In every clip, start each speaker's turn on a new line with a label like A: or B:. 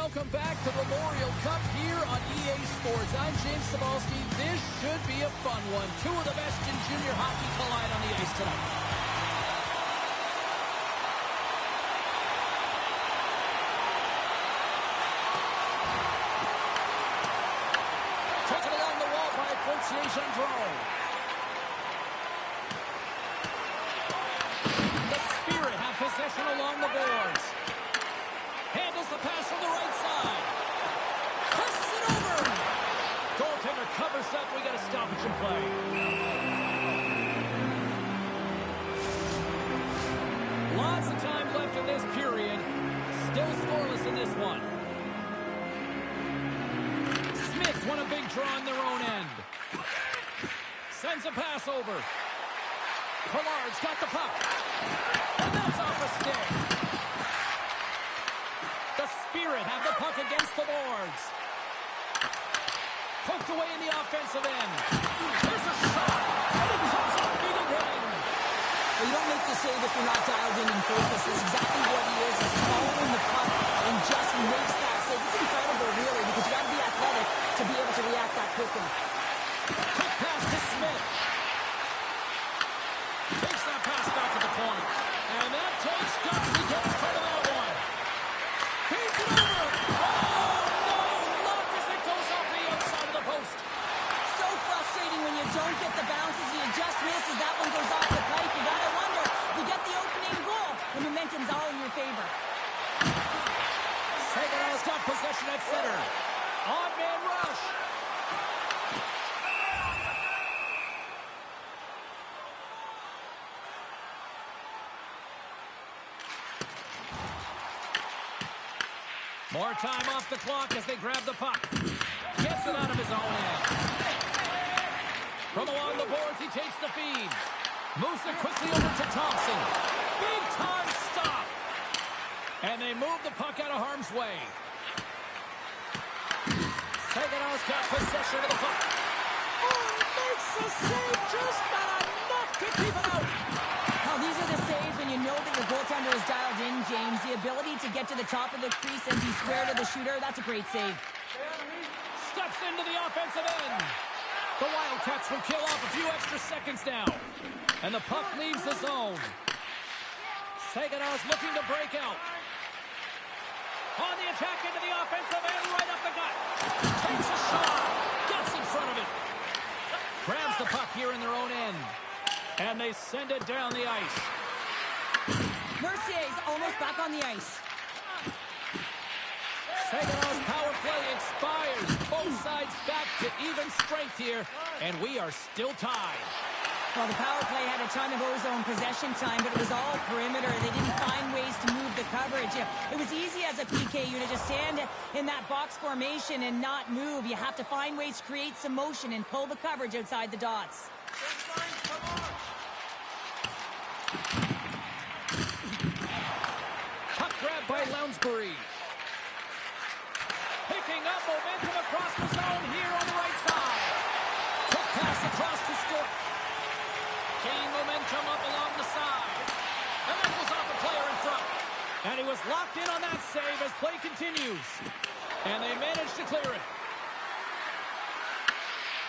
A: Welcome back to Memorial Cup here on EA Sports. I'm James Cebulski. This should be a fun one. Two of the best in junior hockey collide on the ice tonight. Taken along the wall by Gauthier-Gendron. The Spirit have possession along the boards. Handles the pass from the right side. Passes it over. Goaltender covers up. We got a stoppage in play. Lots of time left in this period. Still scoreless in this one. Smiths won a big draw on their own end. Sends a pass over. Pillard's got the puck. And that's off a stick. The Spirit have the puck against the boards. Poked away in the offensive end. There's a shot. And it comes up big again.
B: Well, you don't make the save if you're not dialed in and focused. That's exactly what he is. He's following the puck and just makes that save. It's incredible, really, because you got to be athletic to be able to react that quickly.
A: Quick pass to Smith. Takes that pass back to the point. And that takes guts to get in front of that one. Feeds it over. Oh, no. Look as it goes off the outside of the post.
B: So frustrating when you don't get the bounces. You just misses. That one goes off the pipe. You got to wonder. You get the opening goal. The momentum's all in your favor.
A: Saganow's got possession at center. Odd man rush. More time off the clock as they grab the puck. Gets it out of his own end. From along the boards, he takes the feed. Moves it quickly over to Thompson. Big time stop. And they move the puck out of harm's way. Saganow's got possession of the puck. Oh, he makes the save, just not enough to keep it out.
B: Now, these are the saves when you know that your goaltender is dialed in, James. The ability to get to the top of the crease and be square to the shooter, that's a great save.
A: Steps into the offensive end. The Wildcats will kill off a few extra seconds now. And the puck leaves the zone. Saganow's looking to break out. On the attack into the offensive end, right up the gut. Takes a shot. Gets in front of it. Grabs the puck here in their own end. And they send it down the ice.
B: Mercier's almost back on the ice.
A: Saganow's power play expires. Both sides back to even strength here. And we are still tied.
B: Well, the power play had a ton of ozone possession time, but it was all perimeter. They didn't find ways to move the coverage. It was easy as a PK unit to stand in that box formation and not move. You have to find ways to create some motion and pull the coverage outside the dots.
A: Puck grab by Lounsbury. Picking up momentum across the zone here on the right side. Quick pass across to Stewart. Gaining momentum up along the side. And that goes off a player in front. And he was locked in on that save as play continues. And they managed to clear it.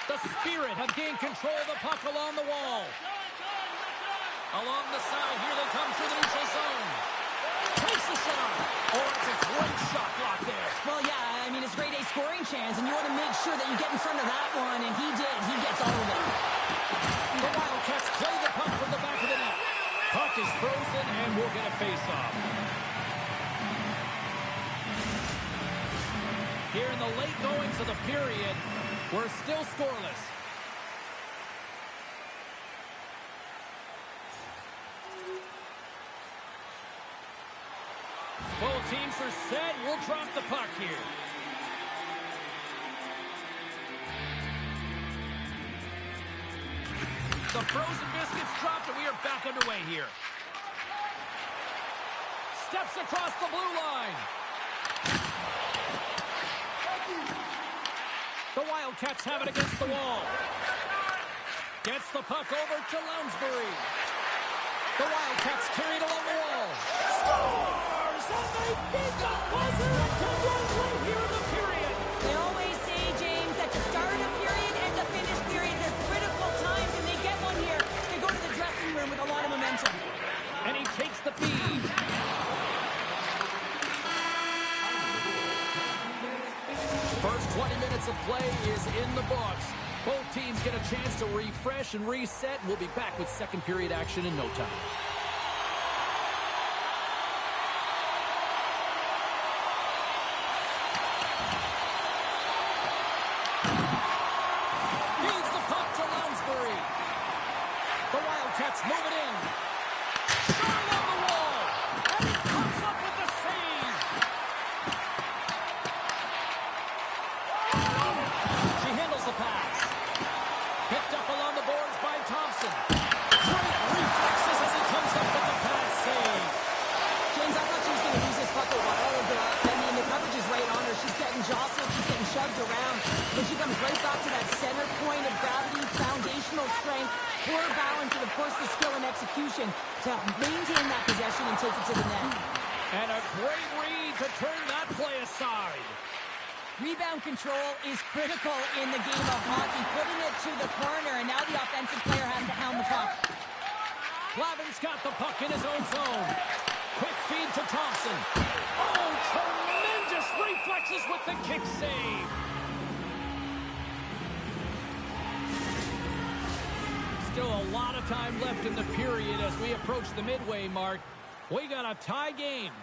A: The Spirit have gained control of the puck along the wall. Along the side, here they come through the neutral zone. Takes the shot. Oh, that's a great shot block there.
B: Well, yeah, I mean, it's grade A scoring chance, and you want to make sure that you get in front of that one, and he did. He gets all of it.
A: The Wildcats play the puck from the back of the net. Puck is frozen, and we'll get a face-off. Here in the late goings of the period, we're still scoreless. Both teams are set. We'll drop the puck here. The frozen biscuits dropped, and we are back underway here. Steps across the blue line. The Wildcats have it against the wall. Gets the puck over to Lounsbury. The Wildcats carry it along the wall. Scores! Can they beat the buzzer to run right here in the period?
B: They always say, James, that to start a period and to finish periods are critical times, and they get one here. They go to the dressing room with a lot of momentum.
A: And he takes the feed. First 20 minutes of play is in the books. Both teams get a chance to refresh and reset. We'll be back with second period action in no time. Feeds the puck to Lounsbury. The Wildcats move it in. Shot on the wall. And he comes up with the save. She handles the pass. Picked up along the boards by Thompson. Great reflexes as he comes up with the pass save.
B: James, I thought she was going to lose this puck a while ago. I mean, the coverage is right on her. She's getting jostled. She's getting shoved around. But she comes right back to that center point of gravity, foundational strength, poor balance, and of course the skill and execution to maintain that possession and take it to the net.
A: And a great read to turn that play aside.
B: Rebound control is critical in the game of hockey, putting it to the corner, and now the offensive player has to hound the puck.
A: Glavin's got the puck in his own zone. Quick feed to Thompson. Oh, tremendous reflexes with the kick save. Still a lot of time left in the period as we approach the midway mark. We got a tie game.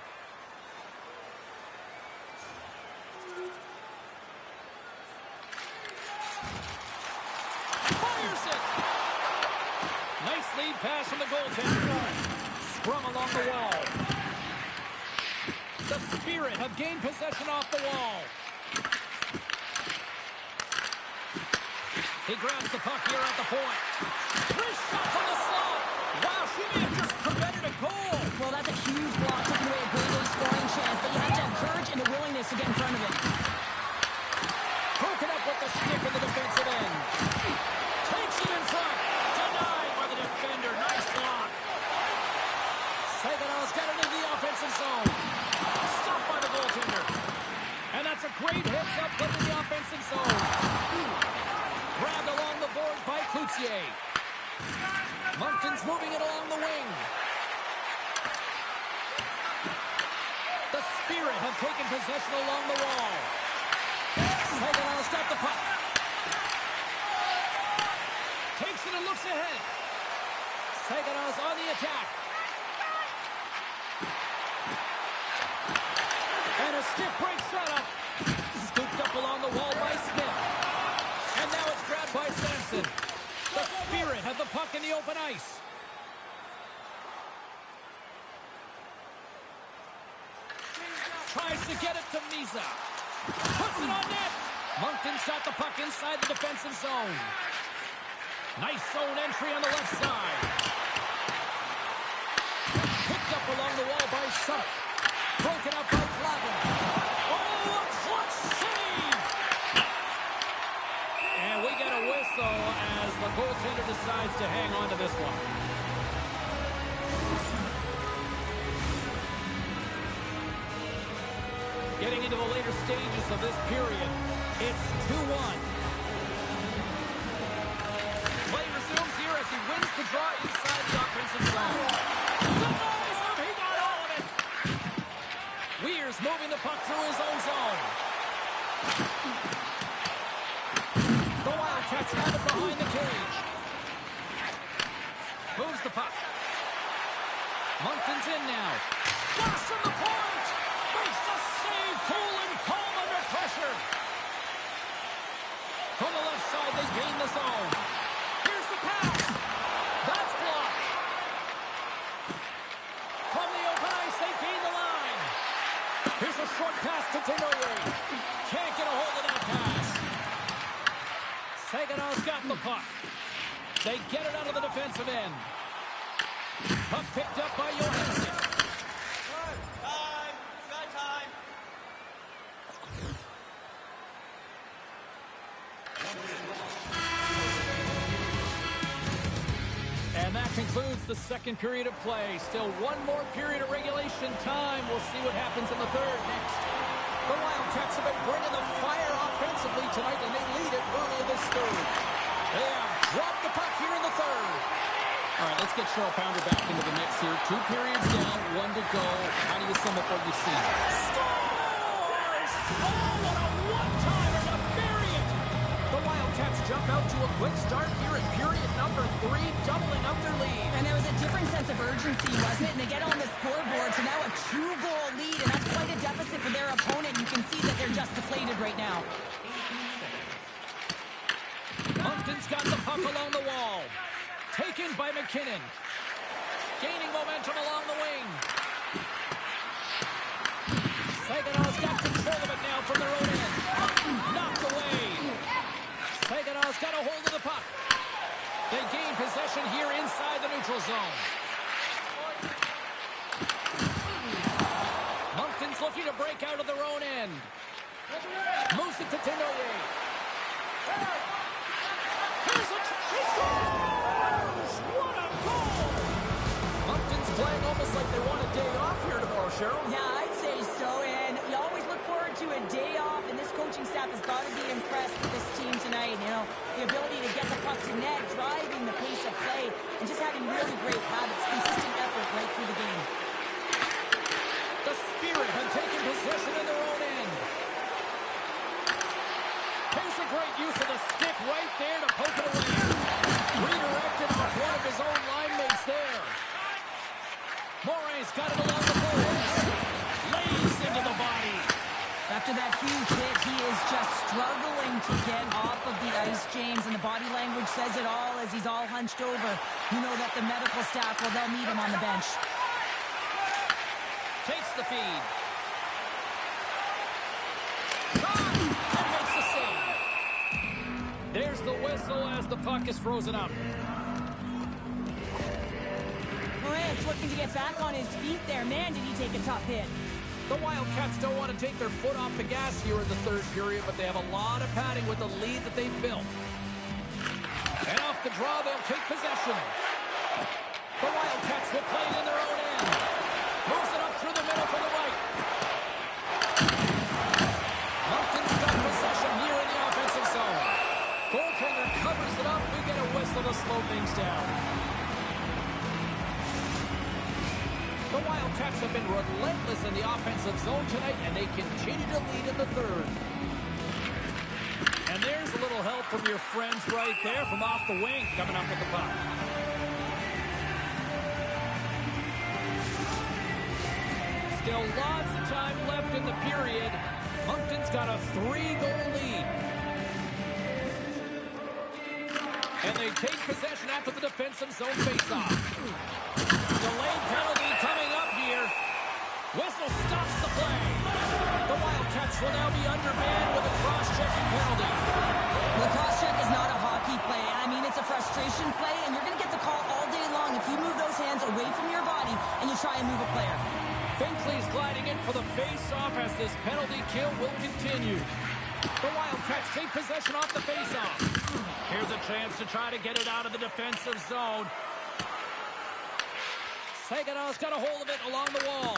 A: Fires it. Nice lead pass from the goaltender. Scrum along the wall. The Spirit have gained possession off the wall. He grabs the puck here at the point. 3 shots on the slot. Wow, she may have just prevented a goal.
B: Well, that's a huge block, taking away a great scoring chance, but you have to have courage and the willingness to get in front of it.
A: Broken up with the stick in the defensive end. Takes it in front. Denied by the defender. Nice block. Saganow's got it into the offensive zone. Stopped by the goaltender. And that's a great heads-up put in the offensive zone. Grabbed along the boards by Cloutier. Moncton's moving it along the wing. The Spirit have taken possession along the wall. Saganow's got the puck. Takes it and looks ahead. Saganow's on the attack. And a stiff break setup. Scooped up along the wall by Smith. And now it's grabbed by Sampson. The Spirit have the puck in the open ice. Tries to get it to Misa. Puts it on net. Moncton's got the puck inside the defensive zone. Nice zone entry on the left side. Picked up along the wall by Suck. Broken up by Glavin. Oh, a clutch save! And we get a whistle as the goaltender decides to hang on to this one. Getting into the later stages of this period, it's 2-1. Play resumes here as he wins the draw inside the offensive zone. Denies him, he got all of it. Weir's moving the puck through his own zone. The Wildcats have it behind the cage. Moves the puck. Moncton's in now. Blast from the point! Makes the save, cool and calm under pressure. From the left side, they gain the zone. Here's the pass. That's blocked. From the open ice, they gain the line. Here's a short pass to Tenoye. Can't get a hold of that pass. Saganow's got the puck. They get it out of the defensive end. Puck picked up by Johansson. concludes the second period of play. Still one more period of regulation time. We'll see what happens in the third next. The Wildcats have been bringing the fire offensively tonight, and they lead it early in this third. They have dropped the puck here in the third. All right, let's get Cheryl Pounder back into the mix here. 2 periods down, 1 to go. How do you sum up what you see?
B: Scores!
A: Oh, what a one-timer to bury it! The Wildcats jump out to a quick start here in period number 3, doubling up their lead.
B: And there was a different sense of urgency, wasn't it? And they get on the scoreboard, so now a 2-goal lead, and that's quite a deficit for their opponent. You can see that they're just deflated right now.
A: Moncton's got the puck along the wall. Taken by McKinnon. Gaining momentum along the wing. Saganow's got control of it now from their own end. Knocked away. Saganow's got a hold of the puck. They gain possession here inside the neutral zone. Moncton's looking to break out of their own end. Moves it to Tenoyer. Here's a he scores! What a goal! Moncton's playing almost like they want a day off here tomorrow, Cheryl.
B: Yeah, I'd say so, and you always look forward to a day off, and this coaching staff has got to be impressed with this team tonight. You know, the ability to get the puck to net, driving the pace of play, and just having really great habits, consistent effort right through the game.
A: The Spirit have taken possession in their own end. Here's a great use of the stick right there to poke it away. Redirected off one of his own line mates there. Morey's got it along the boards. Lays into the body.
B: After that huge hit, he is just struggling to get off of the ice, James, and the body language says it all as he's all hunched over. You know that the medical staff, well, they'll meet him on the bench.
A: Takes the feed. And makes the save. There's the whistle as the puck is frozen up.
B: Morant's looking to get back on his feet there. Man, did he take a tough hit.
A: The Wildcats don't want to take their foot off the gas here in the third period, but they have a lot of padding with the lead that they've built. And off the draw, they'll take possession. The Wildcats will play it in their own end. Moves it up through the middle to the right. Moncton's got possession here in the offensive zone. Goaltender covers it up. We get a whistle to slow things down. The Wildcats have been relentless in the offensive zone tonight, and they continue to lead in the third. And there's a little help from your friends right there from off the wing, coming up with the puck. Still lots of time left in the period. Moncton's got a 3-goal lead. And they take possession after the defensive zone faceoff. Delayed penalty coming up here. Whistle stops the play. The Wildcats will now be undermanned with a cross-checking penalty.
B: The cross-check is not a hockey play. I mean, it's a frustration play, and you're going to get the call all day long if you move those hands away from your body and you try and move a player.
A: Finkley's gliding in for the face-off as this penalty kill will continue. The Wildcats take possession off the face-off. Here's a chance to try to get it out of the defensive zone. Saganow's got a hold of it along the wall.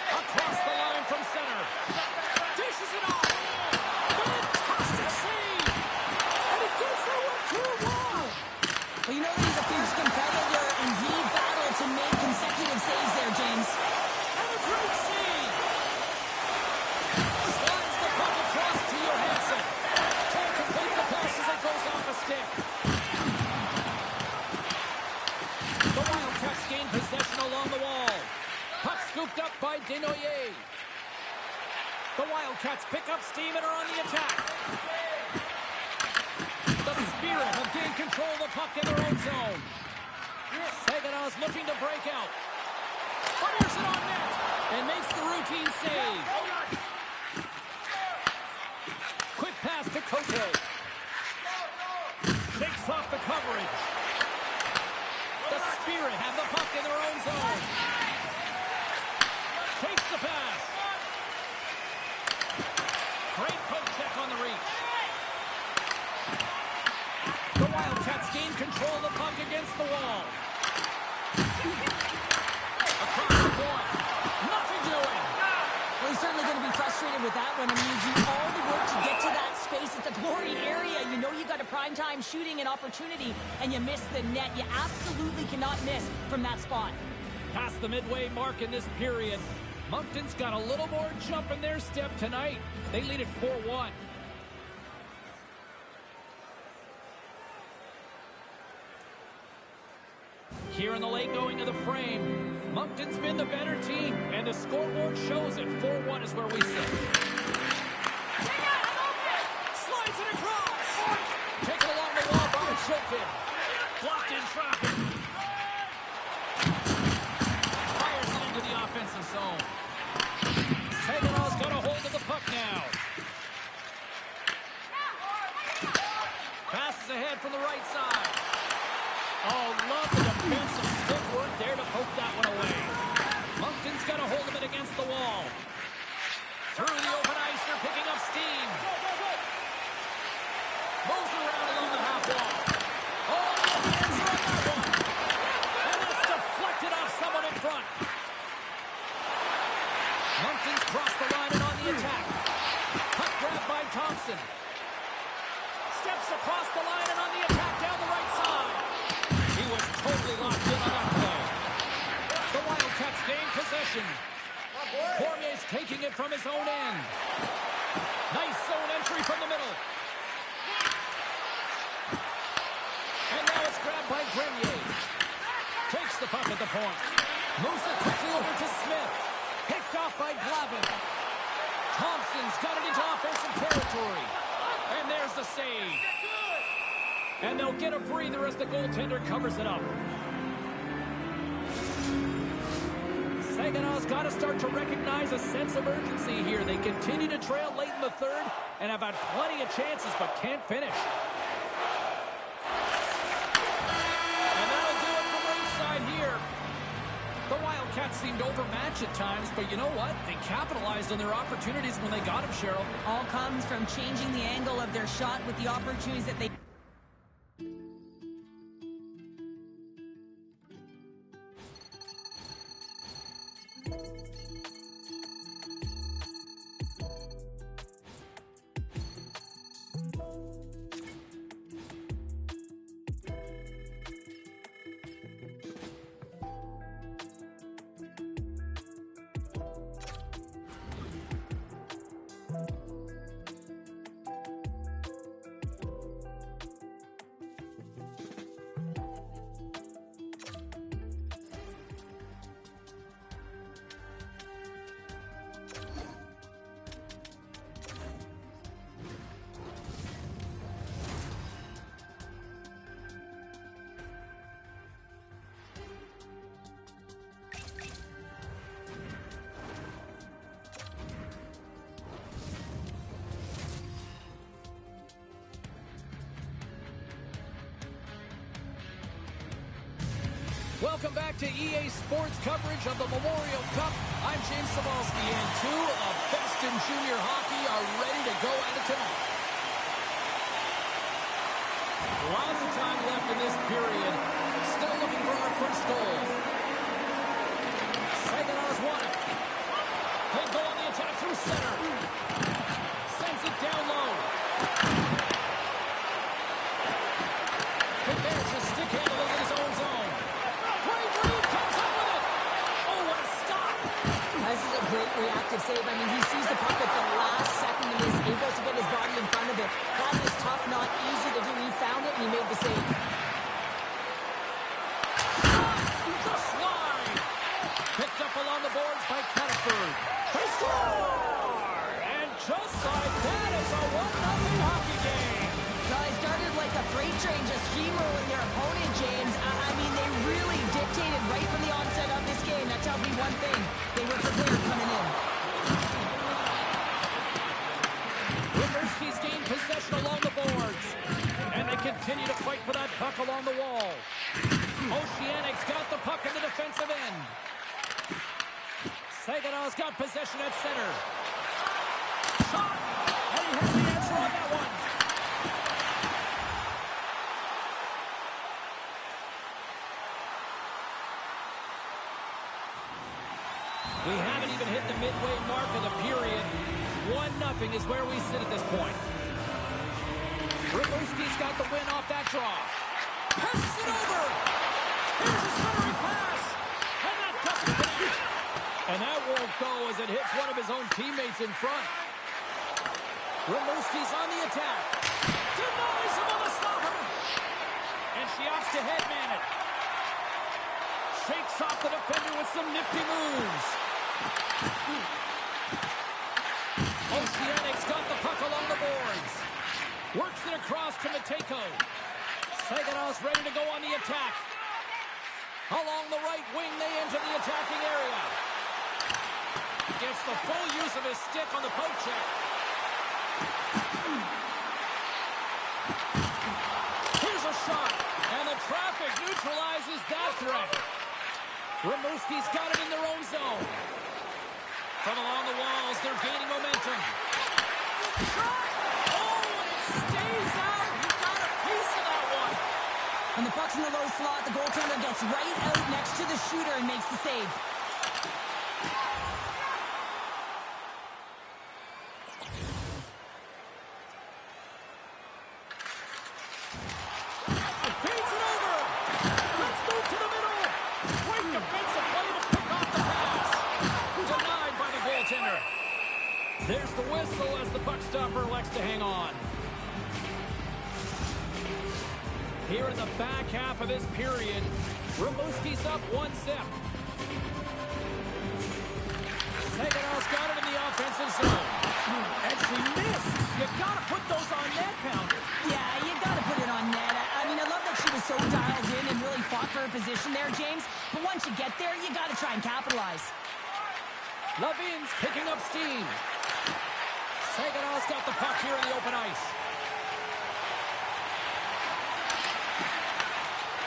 A: Across the line from center. Dishes it off. Fantastic save. And it gets there with 2 wall.
B: Well, you know that he's a fierce competitor, and he battled to make consecutive saves there, James.
A: And a great save. Slides the puck across to Johansson. Can't complete the pass as it goes off a stick. The Wildcats gain possession along the wall. Puck scooped up by Denoyer. The Wildcats pick up steam and are on the attack. The Spirit have gained control of the puck in their own zone. Saganow's looking to break out. Fires it on net and makes the routine save. Quick pass to Cote. Shakes off the coverage. The Spirit have the puck in their own zone. Takes the pass. Great poke check on the reach. The Wildcats gain control control of the puck against the wall. Across the point. Nothing doing.
B: Well, he's certainly going to be frustrated with that one. I mean, you do all the work to get to that space. It's a glory area. You know you got a primetime shooting and opportunity, and you miss the net. You absolutely cannot miss from that spot.
A: Past the midway mark in this period. Moncton's got a little more jump in their step tonight. They lead it 4-1. Here in the late going of the frame, Moncton's been the better team, and the scoreboard shows it. 4-1 is where we sit. Slides it across. Taken along the wall by Chilton. Blocked in traffic. Fires it into the offensive zone. Saganow's got a hold of the puck now. Passes ahead from the right side. Oh, love the defensive stick work there to poke that one away. Moncton's got a hold of it against the wall. Through the open ice, they're picking up steam. Moves around along the half wall. Oh, the answer on that one. And it's deflected off someone in front. Moncton's crossed the line and on the attack. Puck grabbed by Thompson. Steps across the line and on the attack down the right side. He was totally locked in on that play. The Wildcats gain possession. Poirier's taking it from his own end. Nice zone entry from the middle. And now it's grabbed by Grenier. Takes the puck at the point. Moves it quickly over to Smith. Picked off by Glavin. Thompson's got it into offensive territory. And there's the save. And they'll get a breather as the goaltender covers it up. Saganow's got to start to recognize a sense of urgency here. They continue to trail late in the third and have had plenty of chances but can't finish. And that'll do it from ringside here. The Wildcats seemed overmatched at times, but you know what? They capitalized on their opportunities when they got them, Cheryl.
B: All comes from changing the angle of their shot with the opportunities that they...
A: Welcome back to EA Sports coverage of the Memorial Cup. I'm James Cybulski, and two of the best in junior hockey are ready to go at it tonight. Lots of time left in this period. Still looking for our first goal. Saganow's won it. They go on the attack through center. Sends it down low. Prepares to stick handle in his own zone.
B: This is a great reactive save. I mean, he sees the puck at the last second and is able to get his body in front of it. That is tough, not easy to do. He found it and he made the save.
A: The slide! Picked up along the boards by Cataford. They score! And just like that, it's a 1-0 hockey game.
B: Guys started like a freight train, just steamrolling their opponent, James. I mean, they really dictated right from the onset of this game. That tells me one thing. They were prepared coming in.
A: Wiemerski's gained possession along the boards. And they continue to fight for that puck along the wall. Oceanic's got the puck in the defensive end. Saganow's got possession at center. Shot! And he has the answer on that one. hit the midway mark of the period. 1-0 is where we sit at this point. Rimouski's got the win off that draw. Passes it over. Here's a centering pass. And that doesn't connect. And that won't go as it hits one of his own teammates in front. Rimouski's on the attack. Denies him on the stopper. And she opts to headman it. Shakes off the defender with some nifty moves. Oceanic's got the puck along the boards. Works it across to Matejko. Saginaws ready to go on the attack. Along the right wing, they enter the attacking area. Gets the full use of his stick on the poke check. Here's a shot, and the traffic neutralizes that threat. Rimouski's got it in their own zone. From along the walls, they're gaining momentum. Shot! Oh, and it stays out. He got a piece of that one.
B: And the puck's in the low slot. The goaltender gets right out next to the shooter and makes the save.
A: Feeds it over. Let's move to the middle. Great defensive play to pick off the pass. Denied by the goaltender. There's the whistle as the puck stopper elects to hang on. Here in the back half of this period, Rimouski's up 1-0. Saganow's got it in the offensive zone. And she missed. You got to put those on net, Pounder.
B: Yeah, you got to put it on net. I mean, I love that she was so dialed in and really fought for her position there, James. But once you get there, you got to try and capitalize.
A: Levine's picking up steam. Saganow's got the puck here in the open ice.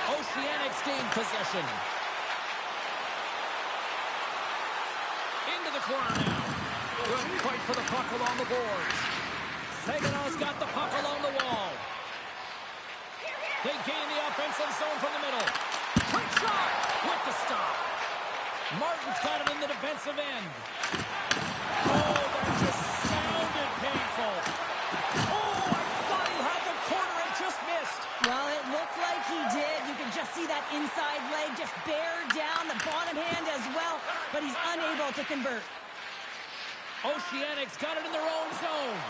A: Oceanics gain possession. Into the corner now. Good fight for the puck along the boards. Saganow's got the puck along the wall. They gain the offensive zone from the middle. Quick shot with the stop. Martin's got it in the defensive end. Oh, that just sounded painful. Oh, I thought he had the corner and just missed.
B: Well, it looked like he did. You can just see that inside leg just bear down, the bottom hand as well, but he's unable to convert.
A: Oceanics got it in their own zone.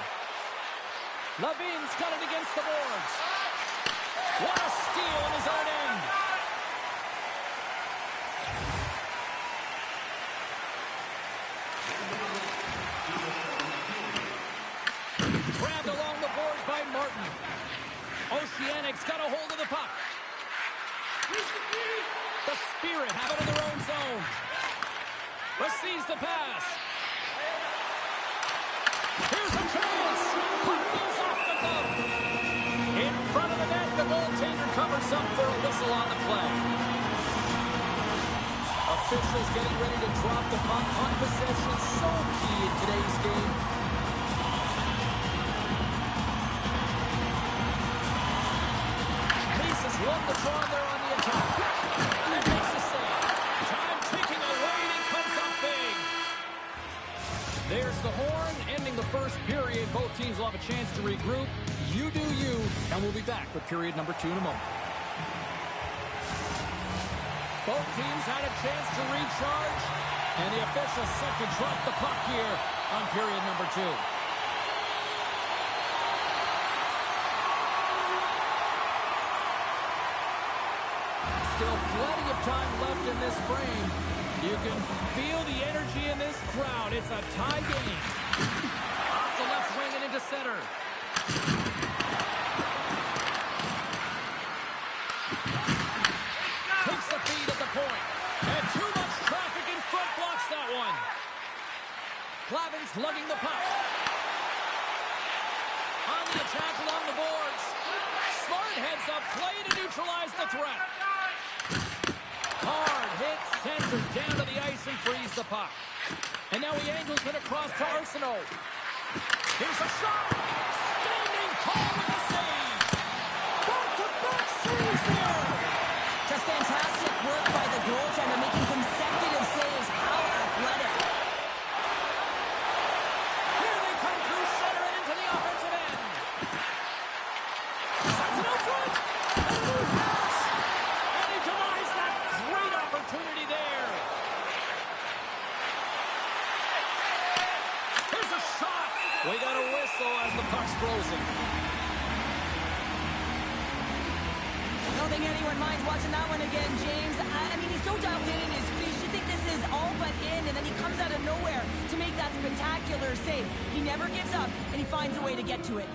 A: Levine's got it against the boards. What a steal in his own end. Grabbed along the boards by Martin. Oceanics got a hold of the puck. The Spirit have it in their own zone. Receives the pass. Here's a chance. Puck goes off the glove. In front of the net, the goaltender covers up for a whistle on the play. Officials getting ready to drop the puck on possession. So key in today's game. Lisa's won the draw there on the attack. And makes the save. Time ticking away, and he comes up big. There's the horn, ending the first period. Both teams will have a chance to regroup. You do you, and we'll be back with period number 2 in a moment. Both teams had a chance to recharge, and the official set to drop the puck here on period number 2. Still plenty of time left in this frame. You can feel the energy in this crowd. It's a tie game. Off the left wing and into center. Takes the feed at the point. And too much traffic in front blocks that one. Clavin's lugging the puck. On the attack along the boards. Smart heads up play to neutralize the threat. Hard hit, sends it down to the ice and frees the puck. And now he angles it across to Arsenault. Here's a shot. Standing tall with the save. Back-to-back saves here.
B: Just fantastic work by the goaltender, making consecutive saves. How athletic.
A: frozen.
B: I don't think anyone minds watching that one again, James. I mean, he's so dialed in his crease. You think this is all but in, and then he comes out of nowhere to make that spectacular save. He never gives up, and he finds a way to get to it.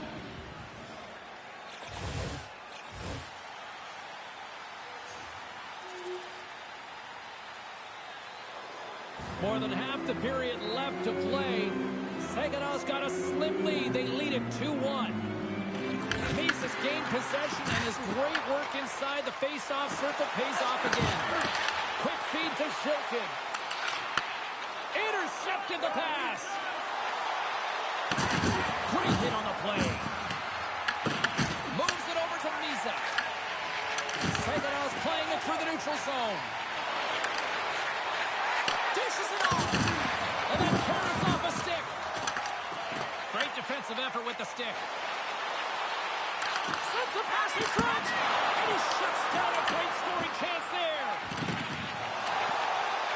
A: More than half the period left to play. Saginaw got a slim lead. They lead it 2-1. Misa's gained possession, and his great work inside the face-off circle pays off again. Quick feed to Shilkin. Intercepted the pass. Great hit on the play. Moves it over to Misa. Saganaw's playing it through the neutral zone. Dishes it off. And then carries off a stick. Great defensive effort with the stick. Sends a pass in front. And he shuts down a great scoring chance there.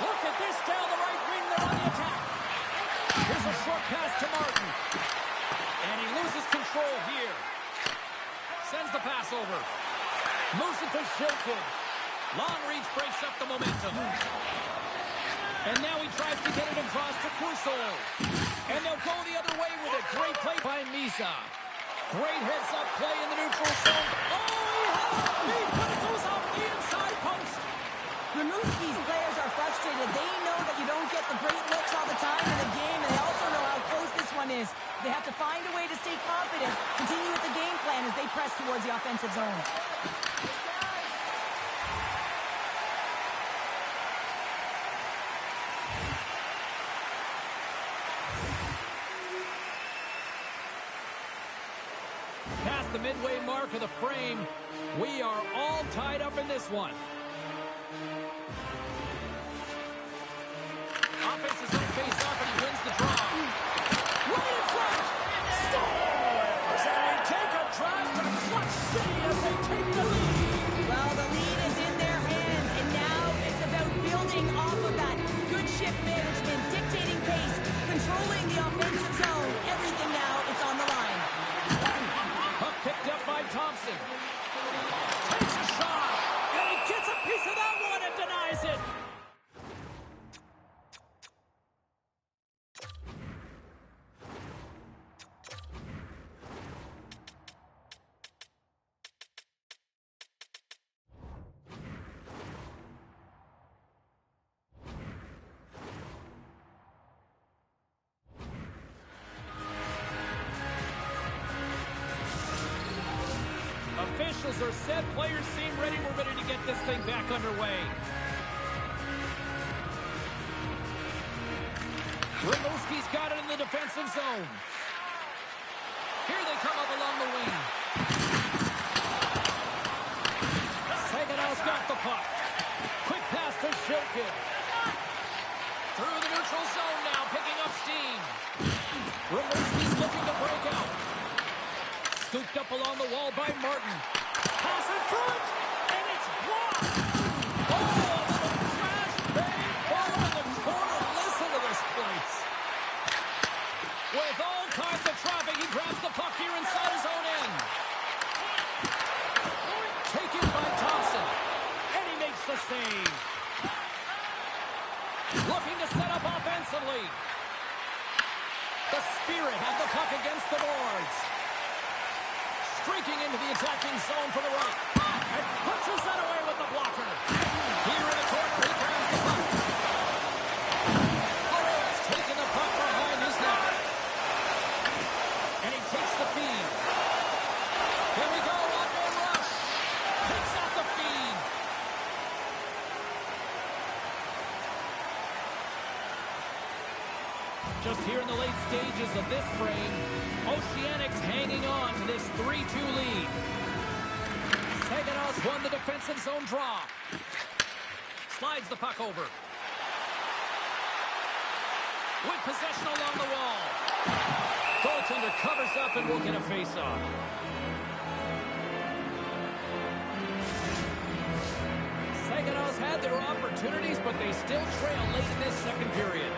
A: Look at this down the right wing. They're on the attack. Here's a short pass to Martin. And he loses control here. Sends the pass over. Moves it to Shilkin. Long reach breaks up the momentum. And now he tries to get it across to Crusoe. And they'll go the other way with it. Great play by Misa. Great heads-up play in the neutral zone. Oh, he had a beat, but it goes off the inside post.
B: Rimouski's players are frustrated. They know that you don't get the great looks all the time in the game, and they also know how close this one is. They have to find a way to stay confident, continue with the game plan as they press towards the offensive zone.
A: Past the midway mark of the frame, we are all tied up in this one. Offense is on face off, and he wins the draw. Right in front! Stores! And they take a drive to Clutch City as they take the lead.
B: Well, the lead is in their hands, and now it's about building off of that. Good shift management, dictating pace, controlling the offensive zone. Everything now, it's on the line.
A: Puck picked up by Thompson. Takes a shot, and he gets a piece of that one and denies it. Officials are set. Players seem ready. We're ready to get this thing back underway. Rimouski's got it in the defensive zone. Here they come up along the wing. Saganaw's got the puck. Quick pass to Shilkin. Through the neutral zone now, picking up steam. Rimouski's looking to break out. Scooped up along the wall by Martin. Pass in front, and it's blocked. Oh, a little crash bang ball in the corner. Listen to this place. With all kinds of traffic, he grabs the puck here inside his own end. Taken by Thompson, and he makes the save. Looking to set up offensively. The Spirit have the puck against the boards. Streaking into the attacking zone for the right. And punches that away with the blocker. Here in the corner, he grabs the puck. Burrow's taking the puck behind his net. And he takes the feed. Here we go, one-man rush. Takes out the feed. Just here in the late stages of this frame, Oceanics hanging on to this 3-2 lead. Saganaw's won the defensive zone draw. Slides the puck over. With possession along the wall. Goaltender covers up and will get a face-off. Saganaw's had their opportunities, but they still trail late in this second period.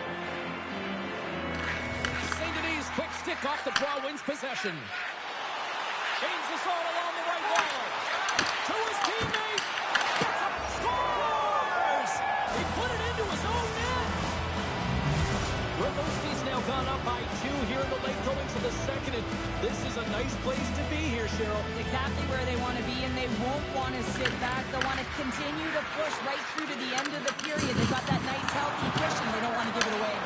A: Quick stick off the draw, wins possession. the zone along the right wall. To his teammate. Gets up. Scores! He put it into his own net. Rimouski's now gone up by 2 here in the late going to the second. And this is a nice place to be here, Cheryl.
B: It's exactly where they want to be, and they won't want to sit back. They'll want to continue to push right through to the end of the period. They've got that nice, healthy cushion. They don't want to give it away.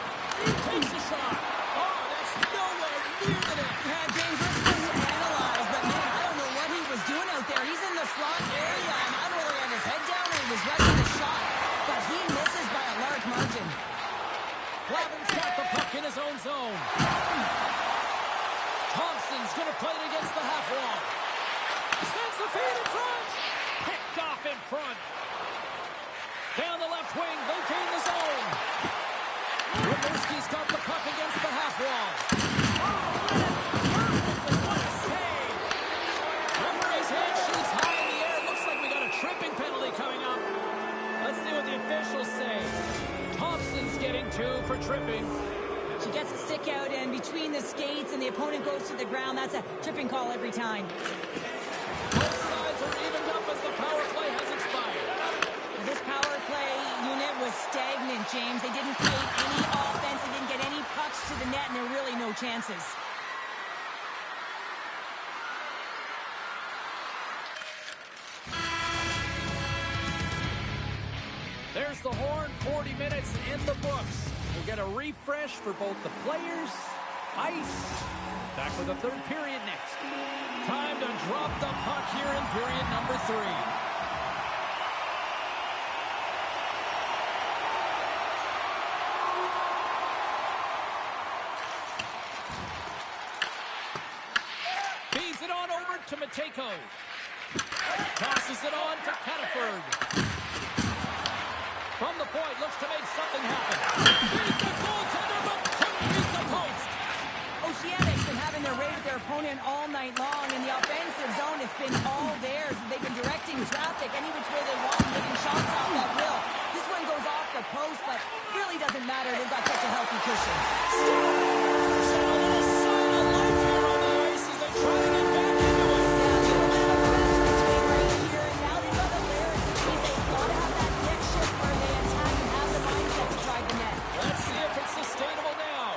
A: He takes a shot. Oh, that's nowhere near the net.
B: James, this was analyzed, but man, I don't know what he was doing out there. He's in the slot area, and I don't know whether he had his head down or he was ready the shot, but he misses by a large margin.
A: Glavin's got the puck in his own zone. Thompson's going to play it against the half wall. Sends the feed in front. Picked off in front. Down the left wing. They gain the zone. Rimouski's got the puck against the half wall. Oh, perfect. What a save. Referee's head shoots high in the air. Looks like we got a tripping penalty coming up. Let's see what the officials say. Thompson's getting 2 for tripping.
B: She gets a stick out and between the skates and the opponent goes to the ground. That's a tripping call every time.
A: Both sides are evened up as the power play has expired.
B: This power play unit was stagnant, James. They didn't create any offense. They didn't get any pucks to the net, and there are really no chances.
A: There's the horn, 40 minutes in the books. We'll get a refresh for both the players, ice. Back with the third period next. Time to drop the puck here in period number 3. Feeds it on over to Matejko. Passes it on to Cataford. From the point, looks to make something happen. Beat the goaltender, but couldn't beat the post.
B: Oceanic's been having their way with their opponent all night long. In the offensive zone, it's been all theirs. They've been directing traffic any which way they want, getting shots off that will. This one goes off the post, but really doesn't matter. They've got such a healthy cushion.
A: Still a little sign of life here on the ice as they try to get back into it.
B: Yeah, they don't have a fast swing right here, and now they've got the layers, which means they've got to have that next shift where they attack and have the mindset to drive the net.
A: Let's see if it's sustainable now.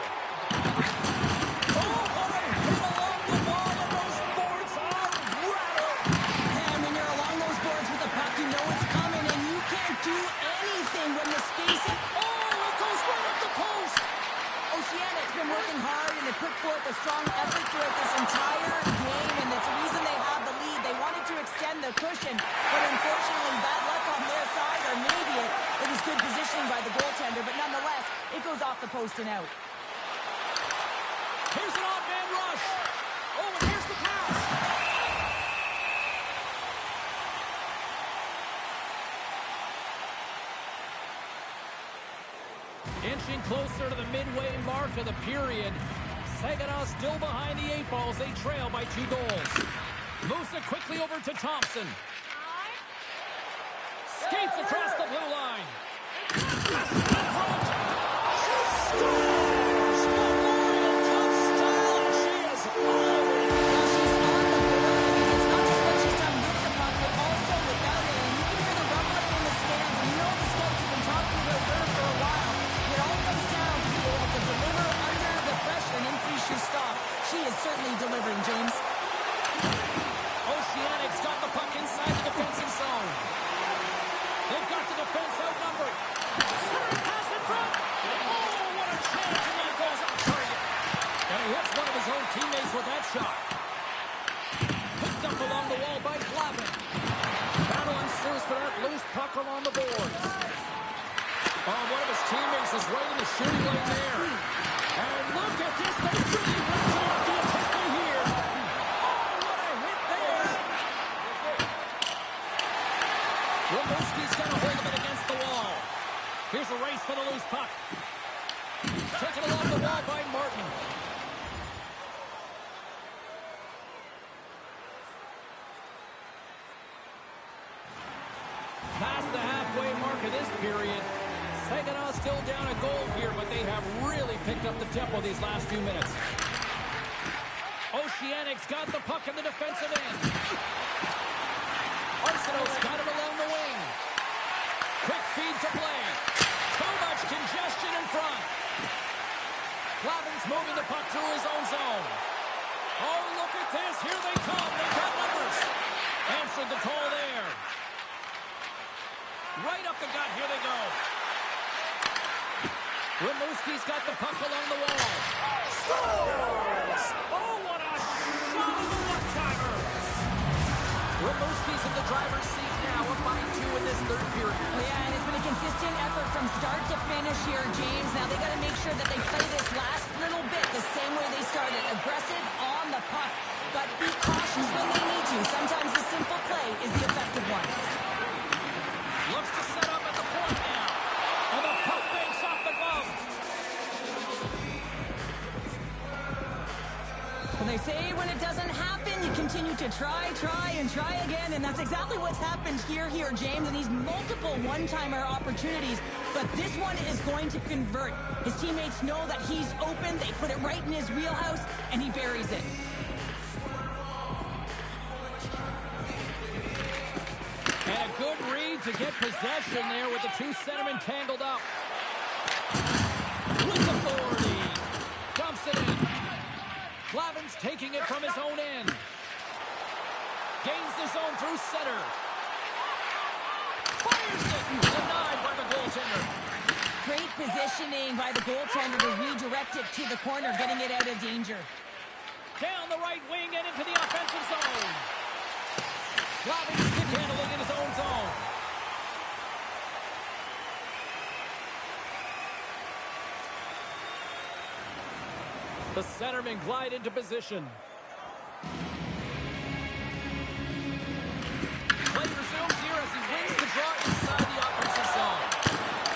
A: Oh, what a hit along the wall, and those boards are rattled.
B: And when you're along those boards with the puck, you know it's coming, and you can't do anything when the spacing.
A: Oh, it goes right at the post.
B: Oceanic's been working hard, and they put forth a strong effort throughout this entire game, and it's the reason they have the lead. They wanted to extend the cushion, but unfortunately, bad luck on their side, or maybe it was good positioning by the goaltender, but nonetheless, it goes off the post and out.
A: Here's an odd-man rush. Oh, and here's the pass. Inching closer to the midway mark of the period. Saginaw still behind the 8 balls. They trail by 2 goals. Moves it quickly over to Thompson. Skates across the blue line. Passes it in front. She scores! Memorial Cup style, and she is all in.
B: Well, she's on the board. I mean, it's not just what she's done with the puck, but also without it. And you can hear the rumbling in the stands, and you know the scouts have been talking about her for a while. It all comes down to be able to deliver under the pressure and increase your stock. She is certainly delivering, James.
A: Oceanic's got the puck inside the defensive zone. They've got the defense outnumbered. Center pass in front. Oh, what a chance, and that goes off target. And he hits one of his own teammates with that shot. Picked up along the wall by Glavin. Battle ensues for that loose puck along the boards. Oh, one of his teammates is right in the shooting lane there. And look at this. They really ratchet up the intensity here. Oh, what a hit there. Rimouski's got a hold of it against the wall. Here's a race for the loose puck. Taken along the wall by Martin. Past the halfway mark of this period. Saginaw still down a goal here, but they have really picked up the tempo these last few minutes. Oceanic's got the puck in the defensive end. Arsenal's got it along the wing. Quick feed to play. Too much congestion in front. Glavin's moving the puck through his own zone. Oh, look at this. Here they come. They've got numbers. Answered the call there. Right up the gut. Here they go. Rimouski's got the puck along the wall. Scores! Oh, what a shot of the one-timer! Rimouski's in the driver's seat now. Up by 2 in this third period.
B: Yeah, and it's been a consistent effort from start to finish here, James. Now they got to make sure that they play this last little bit the same way they started. Aggressive on the puck, but be cautious when they need to. Sometimes the simple play is the effective one.
A: Looks to set up at the point now. And the puck banks off the glove.
B: Well, they say when it doesn't happen, you continue to try again, and that's exactly what's happened here, James, and these multiple one-timer opportunities, but this one is going to convert. His teammates know that he's open, they put it right in his wheelhouse, and he buries it.
A: And a good read to get possession there with the 2 centermen tangled up. With authority. Dumps it in. Glavin's taking it from his own end. Gains the zone through center. Fires it. Denied by the goaltender.
B: Great positioning by the goaltender to redirect it to the corner, getting it out of danger.
A: Down the right wing and into the offensive zone. Glavin's stick handling in his own zone. The centermen glide into position. Play resumes here as he wins the draw inside the offensive zone.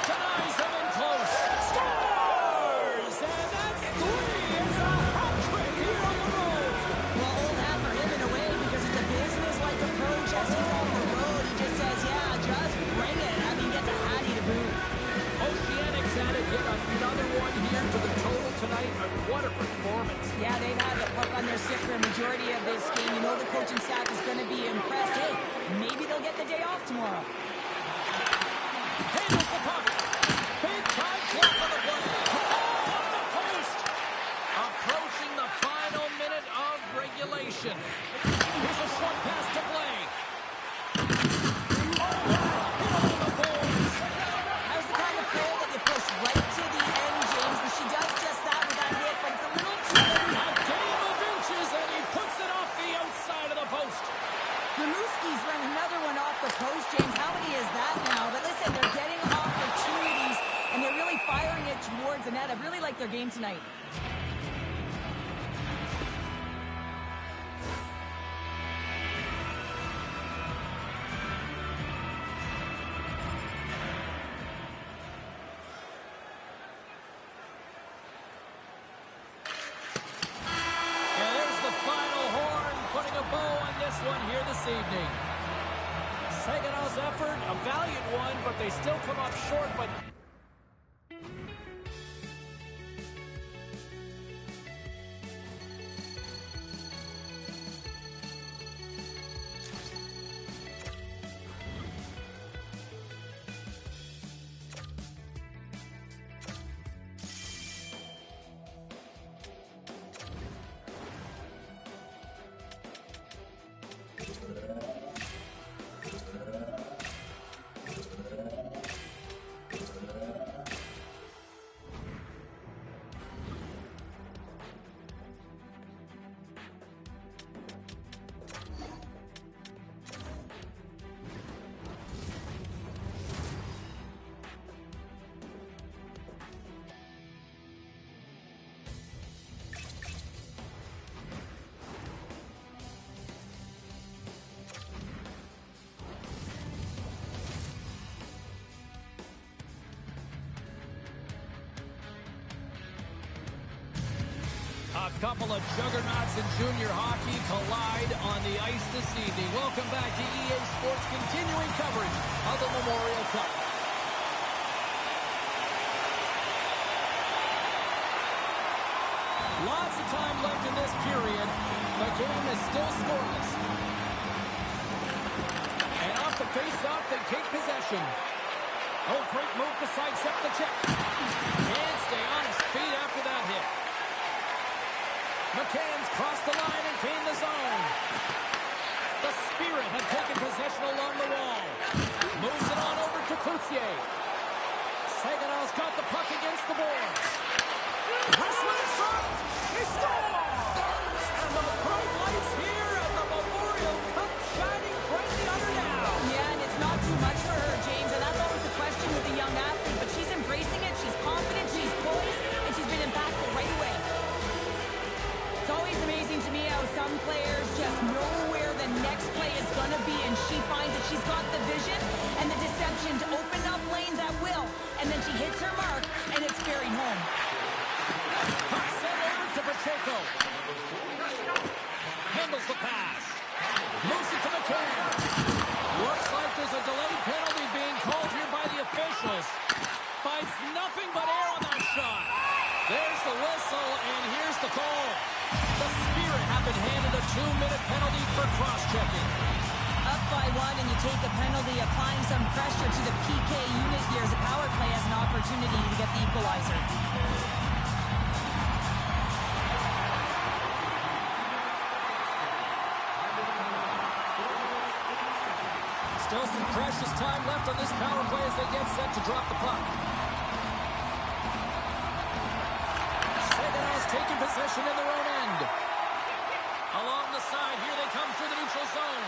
A: Denies him in close. Scores! And that's 3. It's a hat trick here on the road.
B: Well, old hat for him in a way because it's a business-like approach as he's on the road. He just says, yeah, just bring it. I mean, gets a hattie to boot.
A: Oceanics added yet another one here to the total tonight. What a performance.
B: Yeah, they've had the puck on their stick for a majority of this game. You know the coaching staff is going to be impressed. Hey, maybe they'll get the day off tomorrow.
A: Handles the puck. Big time block on the play. Off the post. Approaching the final minute of regulation. Here's a short pass to play.
B: How's the kind of player that you push right to the end, James? And she does just that with that hit, but it's a little too late.
A: A game of inches, and he puts it off the outside of the post.
B: Rimouski's run another one off the post, James. How many is that now? But listen, they're getting opportunities, and they're really firing it towards the net. I really like their game tonight.
A: Here this evening. Saganow's effort, a valiant one, but they still come up short, but a couple of juggernauts in junior hockey collide on the ice this evening. Welcome back to EA Sports' continuing coverage of the Memorial Cup. Lots of time left in this period. The game is still scoreless. And off the face-off, they take possession. Oh, great move to sidestep the check. Can't stay on his feet after that hit. McCann's crossed the line and gained the zone. The Spirit have taken possession along the wall. Moves it on over to Coutier. Saganow's got the puck against the boards. Wrestling in front. He scores! And the bright lights here at the Memorial Cup shining brightly on her now.
B: Yeah, and it's not too much for her, James, and that's always the question with a young athlete, but she's embracing it, she's confident, she's poised, and she's been impactful right away. It's always amazing to me how some players just know where the next play is going to be, and she finds that she's got the vision and the deception to open up lanes at will, and then she hits her mark, and it's buried home.
A: Puck sent over to Pacheco. Handles the pass. Moves it to McCann. Looks like there's a delayed penalty being called here by the officials. Finds nothing but air on that shot. There's the whistle, and here's the call. The Spirit have been handed a 2-minute penalty for cross-checking.
B: Up by 1 and you take a penalty, applying some pressure to the PK unit here as the power play has an opportunity to get the equalizer.
A: Still some precious time left on this power play as they get set to drop the puck. Saganow's taking possession in their own end. Along the side, here they come through the neutral zone.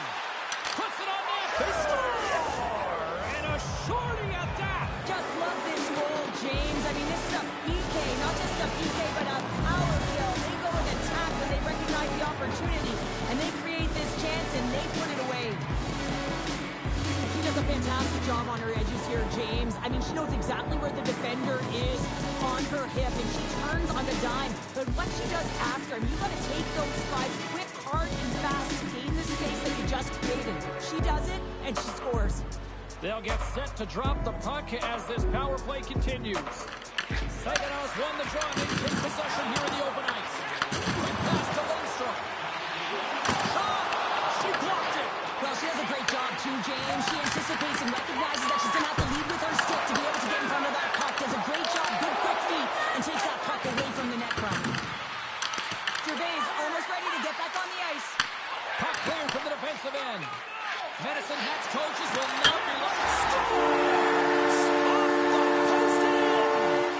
A: Puts it on net. They score! And a shorty at that.
B: Just love this goal, James. I mean, this is a PK, not just a PK, but a power kill. They go and attack when they recognize the opportunity, and they create this chance, and they put it away. She does a fantastic job on her edges here, James. I mean, she knows exactly where the defender is on her hip, and she turns on the dime. But what she does after, I mean, you got to take those strides quick, hard, and fast to gain the space that you just created. She does it, and she scores.
A: They'll get set to drop the puck as this power play continues. Saganow's won the draw. They take possession here in the open ice. Quick pass to Lindstrom. Shot! She blocked it.
B: Well, she does a great job, too, James. She anticipates and recognizes that she's going to have to lead with her stick to be able to get in front of that puck. Does a great job, good quick feet, and takes that puck away from the net front. Gervais almost ready to get back on the ice.
A: Puck cleared from the defensive end. Medicine Hat's coaches will not be lost. Off the post and in.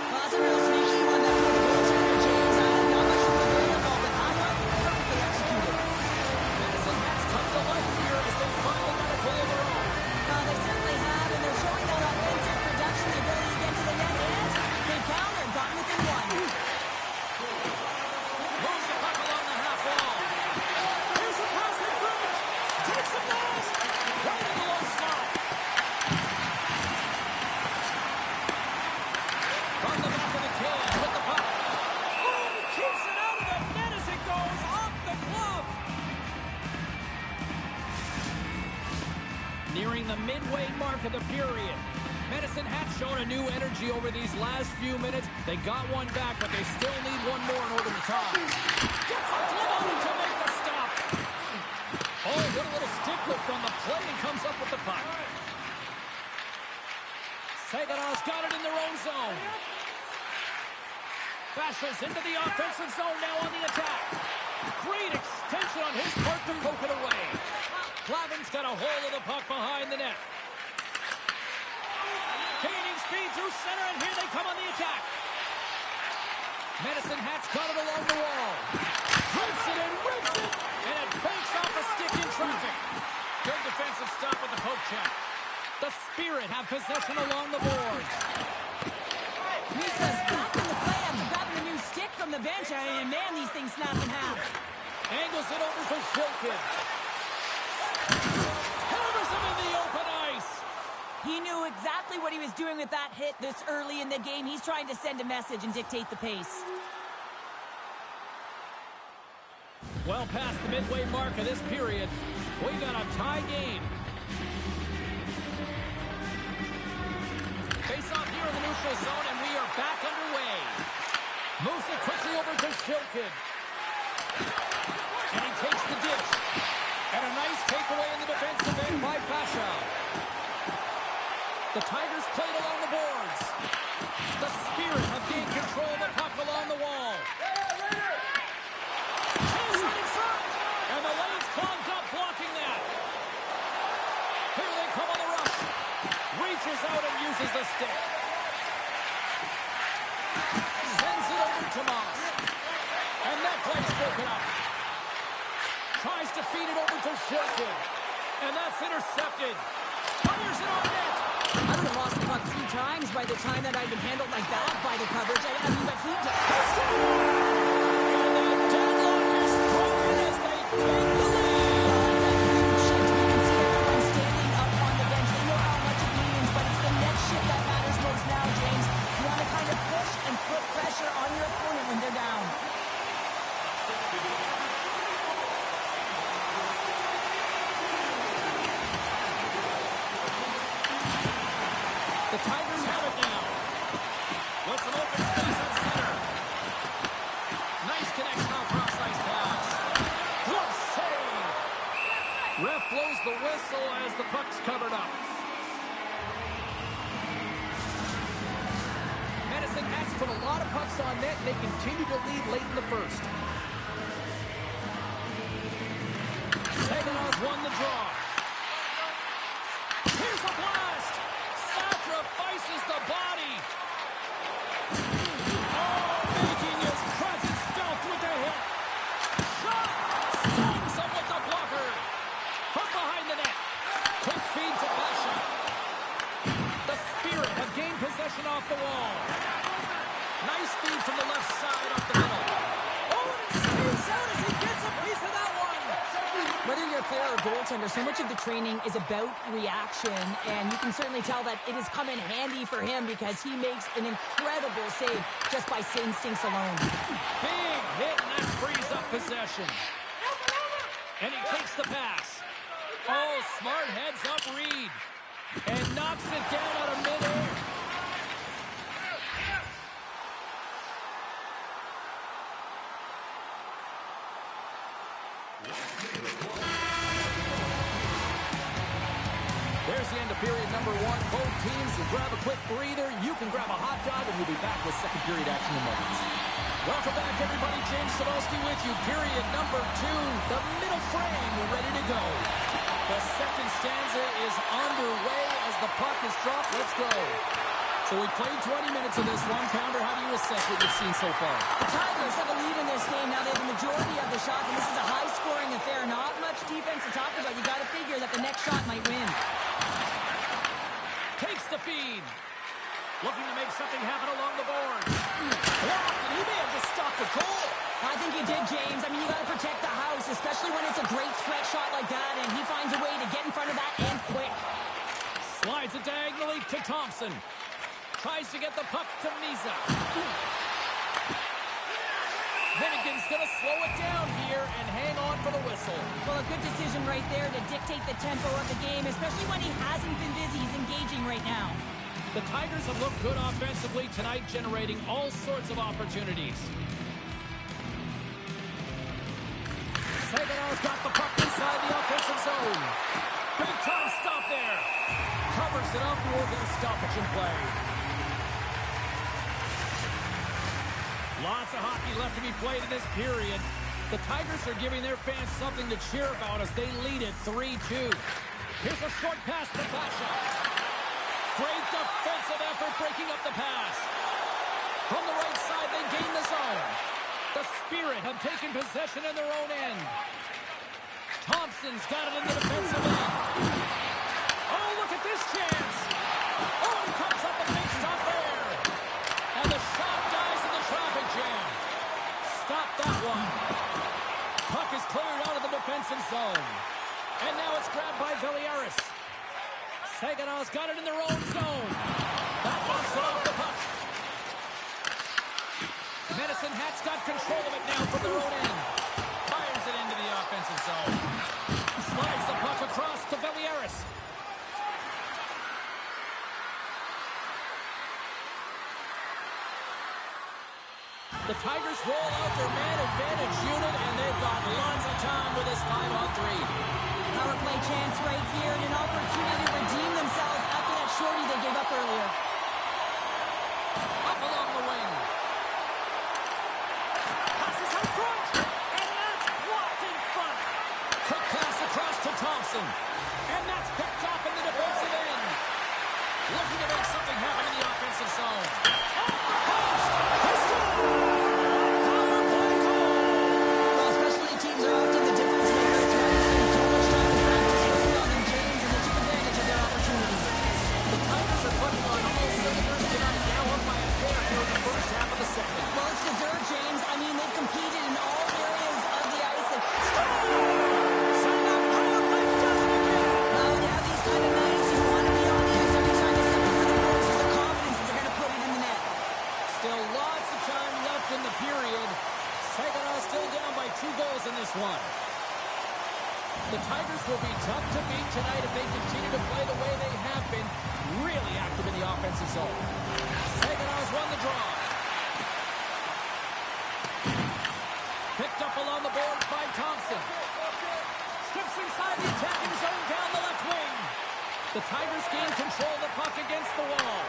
B: Well, that's a real sneaky one there for the goaltender, James. Not much from the goal, but that one perfectly executed.
A: Medicine Hat's come to life here as they finally got a goal of their own.
B: Well, they certainly have, and they're showing that offensive production, the ability to get to the net, and they countered, gotten within one.
A: Moves the puck along the half wall. Here's a pass in front. Takes the pass. Right in the low slot. From the back of the can with the puck. Oh, keeps it out of the net as it goes off the glove. Nearing the midway mark of the period. Medicine Hat's shown a new energy over these last few minutes. They got one back, but they still need one more in order to tie. Gets a glove on to make the stop. Oh, what a little stick lift on the play and comes up with the puck. Saganow's got it in their own zone. Bashes into the offensive zone now on the attack. Great extension on his part to poke it away. Clavin's got a hold of the puck behind the net. Gaining speed through center, and here they come on the attack. Medicine Hat's got it along the wall. Rips it and rips it, and it banks off a stick in traffic. Good defensive stop with the poke check. The Spirit have possession along the boards.
B: Misa's back in the play after grabbing a new stick from the bench, and man, these things snap in half.
A: Angles it over to Shilkin. Hammers him in the open ice.
B: He knew exactly what he was doing with that hit this early in the game. He's trying to send a message and dictate the pace.
A: Well past the midway mark of this period, we got a tie game. Face off here in the neutral zone, and we are back underway. Moves it quickly over to Shilkin. And he takes the dish. And a nice takeaway in the defensive end by Basha. The Tigers played along the boards. The Spirit have gained control of the puck along the wall. Chase right in front. And the lane's clogged up blocking that. Here they come on the rush. Reaches out and uses the stick. Sends it over to Moss. And that play's broken up. Tries to feed it over to Shilkin. And that's intercepted. Fires it on net.
B: I would have lost the puck 3 times by the time that I'd been handled like that by the coverage. I mean, but he just...
A: And the deadlock is broken as they take the lead.
B: That huge shift. You can see everyone standing up on the bench. They know how much it means, but it's the next shift that matters most now, James. You want to kind of push and put pressure on your opponent when they're down.
A: The Tigers have it now. With some open space at center. Nice connection on cross-ice pass. Good save. Ref blows the whistle as the puck's covered up. Medicine Hats put a lot of pucks on net. They continue to lead late in the first. Saganov won the draw. Here's a blast. Sacrifices the body. Oh, making his presence felt with the hit. Shot. Stings him with the blocker. From behind the net. Quick feed to Basha. The Spirit have gained possession off the wall. Nice feed from the left side up the middle. Oh, and it stays out as he gets a piece of that one.
B: Whether you're a player or goaltender, so much of the training is about reaction, and you can certainly tell that it has come in handy for him because he makes an incredible save just by instincts alone.
A: Big hit, and that frees up possession. And he takes the pass. Oh, smart heads up Reed. And knocks it down out of midair. There's the end of period number 1. Both teams will grab a quick breather. You can grab a hot dog, and we'll be back with second period action in moments. Welcome back, everybody. James Cebulski with you. Period number 2. The middle frame ready to go. The second stanza is underway as the puck is dropped. Let's go. So we played 20 minutes of this one. Pounder, how do you assess what you've seen so far?
B: The Tigers have a lead in this game. Now they have the majority of the shots, and this is a high-scoring affair. Not much defense to talk about. You got to figure that the next shot might win.
A: Takes the feed. Looking to make something happen along the boards. Blocked, and he may have just stopped the goal.
B: I think he did, James. I mean, you got to protect the house, especially when it's a great threat shot like that, and he finds a way to get in front of that and quick.
A: Slides it diagonally to Thompson. Tries to get the puck to Misa. Finnegan's going to slow it down here and hang on for the whistle.
B: Well, a good decision right there to dictate the tempo of the game, especially when he hasn't been busy. He's engaging right now.
A: The Tigers have looked good offensively tonight, generating all sorts of opportunities. Saganov's got the puck inside the offensive zone. Big time stop there. Covers it up, we'll get a stoppage in play. Lots of hockey left to be played in this period. The Tigers are giving their fans something to cheer about as they lead it 3-2. Here's a short pass to Basha. Great defensive effort breaking up the pass. From the right side, they gain the zone. The Spirit have taken possession in their own end. Thompson's got it in the defensive end. Oh, look at this chance. Oh, he comes up a big stop there. And the shot dies in the traffic jam. Stop that one. Puck is cleared out of the defensive zone. And now it's grabbed by Veliaris. Saganov's got it in their own zone. That knocks it off the puck. Medicine Hat's got control of it now from their own end. Fires it into the offensive zone. Slides the puck across to Veliaris. The Tigers roll out their man advantage unit, and they've got lots of time with this 5-on-3.
B: Power play chance right here, and an opportunity to redeem themselves after that shorty they gave up earlier.
A: Up along the wing. Passes out front, and that's blocked in front. Quick pass across to Thompson, and that's picked up in the defensive end. Looking to make something happen in the offensive zone. Off the post! Power play goal!
B: Well, specialty teams are often the difference makers. Spend so much time in practice working on them, James, and they took advantage of their opportunities.
A: The Tigers are putting on all cylinders tonight, now up by a pair here in the first half of the second.
B: Well, it's deserved, James. I mean, they've competed in all areas of the ice. And
A: Sign up, power play does it again!
B: well, when you have these kind of nights, you want to be on the ice every time you step up for the boards. There's a confidence that they're going to put it in the net.
A: Still lots of time left in the period. Saginaw still down by 2 goals in this one. The Tigers will be tough to beat tonight if they continue to play the way they have been, really active in the offensive zone. Saginaw's won the draw. Picked up along the boards by Thompson. Steps inside the attacking zone down the left wing. The Tigers gain control of the puck against the wall.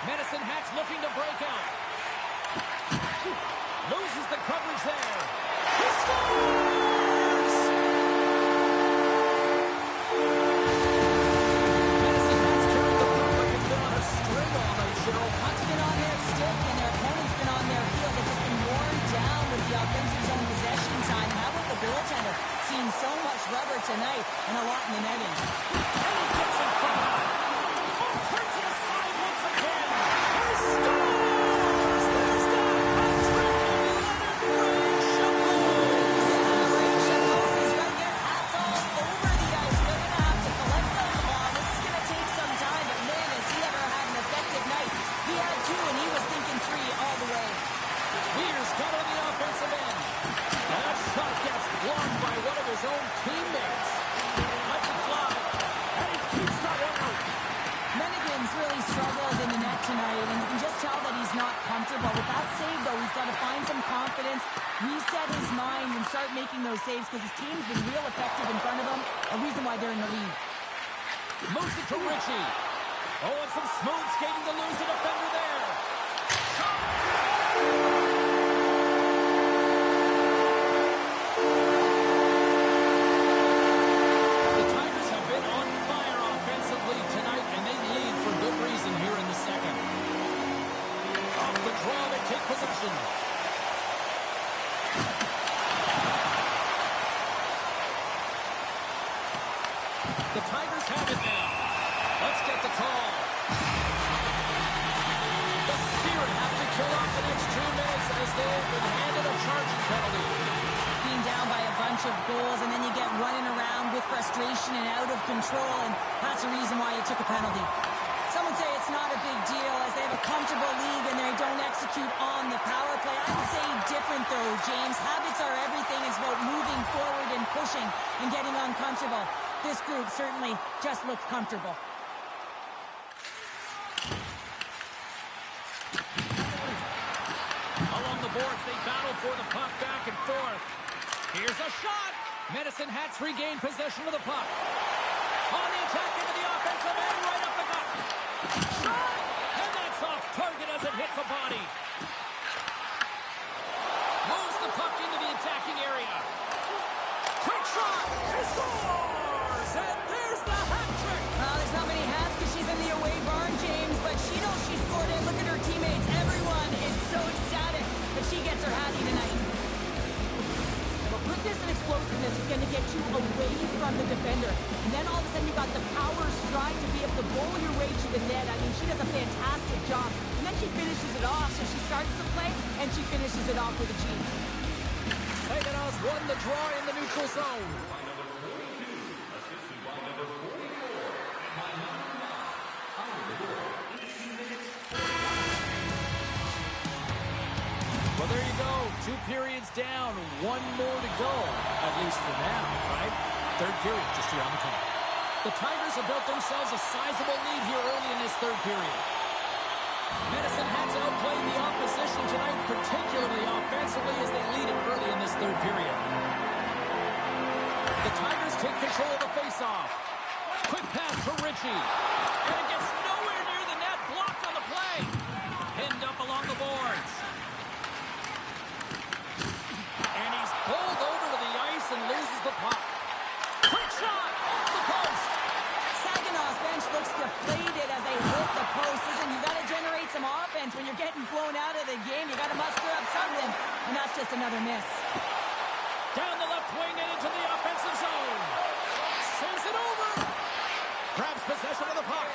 A: Medicine Hat's looking to break out. Loses the coverage there. He scores! Medicine Hat's carried the puck like it's been on a string all night, Cheryl.
B: Puck's been on their stick, and their opponent's been on their heel. They've just been worn down with the offensive zone possession time. How about the goaltender? Seeing so much rubber tonight and a lot in the netting.
A: And he gets in front of it. Oh, turns it aside once again. He scores! There's the hat-trick. Leonard Ray Chapeau.
B: Ray Chapeau is going to get hats all over the ice. They're going to have to collect them all. This is going to take some time, but man, has he ever had an effective night. He had 2, and he was thinking 3 all the way.
A: Weir's got on the offensive end. That shot gets blocked by one of his own teammates. Lets it fly, and he keeps that one out.
B: Mennigan's really struggled in the net tonight, and you can just tell that he's not comfortable. With that save, though, he's got to find some confidence, reset his mind, and start making those saves because his team's been real effective in front of him, a reason why they're in the lead.
A: Moves it to Ritchie. Oh, and some smooth skating to lose the defender there. The Tigers have been on fire offensively tonight, and they lead for good reason here in the second. Off the draw, they take possession. The Tigers have it now. Let's get the call. The Spirit have to kill off the next 2 minutes as they have been handed a charging penalty.
B: Being down by a bunch of goals, and then you get running around with frustration and out of control, and that's the reason why you took a penalty. Some would say it's not a big deal as they have a comfortable league and they don't execute on the power play. I would say different, though, James. Habits are everything. It's about moving forward and pushing and getting uncomfortable. This group certainly just looked comfortable.
A: Along the boards, they battle for the puck back and forth. Here's a shot. Medicine Hats regain possession of the puck. On the attack into the offensive end, right up the gut. Shot! And that's off target as it hits a body. Moves the puck into the attacking area. Quick shot! He scores! And there's the hat trick!
B: There's not many hats because she's in the away barn, James, but she knows she scored it. Look at her teammates. Everyone is so ecstatic that she gets her hattie tonight. But quickness and explosiveness is going to get you away from the defender. And then all of a sudden you got the power stride to be able to bowl your way to the net. I mean, she does a fantastic job. And then she finishes it off. So she starts the play and she finishes it off with a G.
A: Saginaw's won the draw in the neutral zone. Well, there you go. 2 periods down. 1 more to go. At least for now, right? 3rd period just around the corner. The Tigers have built themselves a sizable lead here early in this 3rd period. Medicine Hats outplayed the opposition tonight, particularly offensively, as they lead it early in this third period. The Tigers take control of the faceoff. Quick pass for Ritchie. And it gets nowhere near the net. Blocked on the play. Pinned up along the boards. And he's pulled over to the ice and loses the puck. Quick shot off the post.
B: Saginaw's bench looks deflated as they hit the post. Listen, you got to generate some offense when you're getting blown out of the game. You got to muster up something, and that's just another miss.
A: Down the left wing and into the offensive zone. Sends it over. Grabs possession of the puck.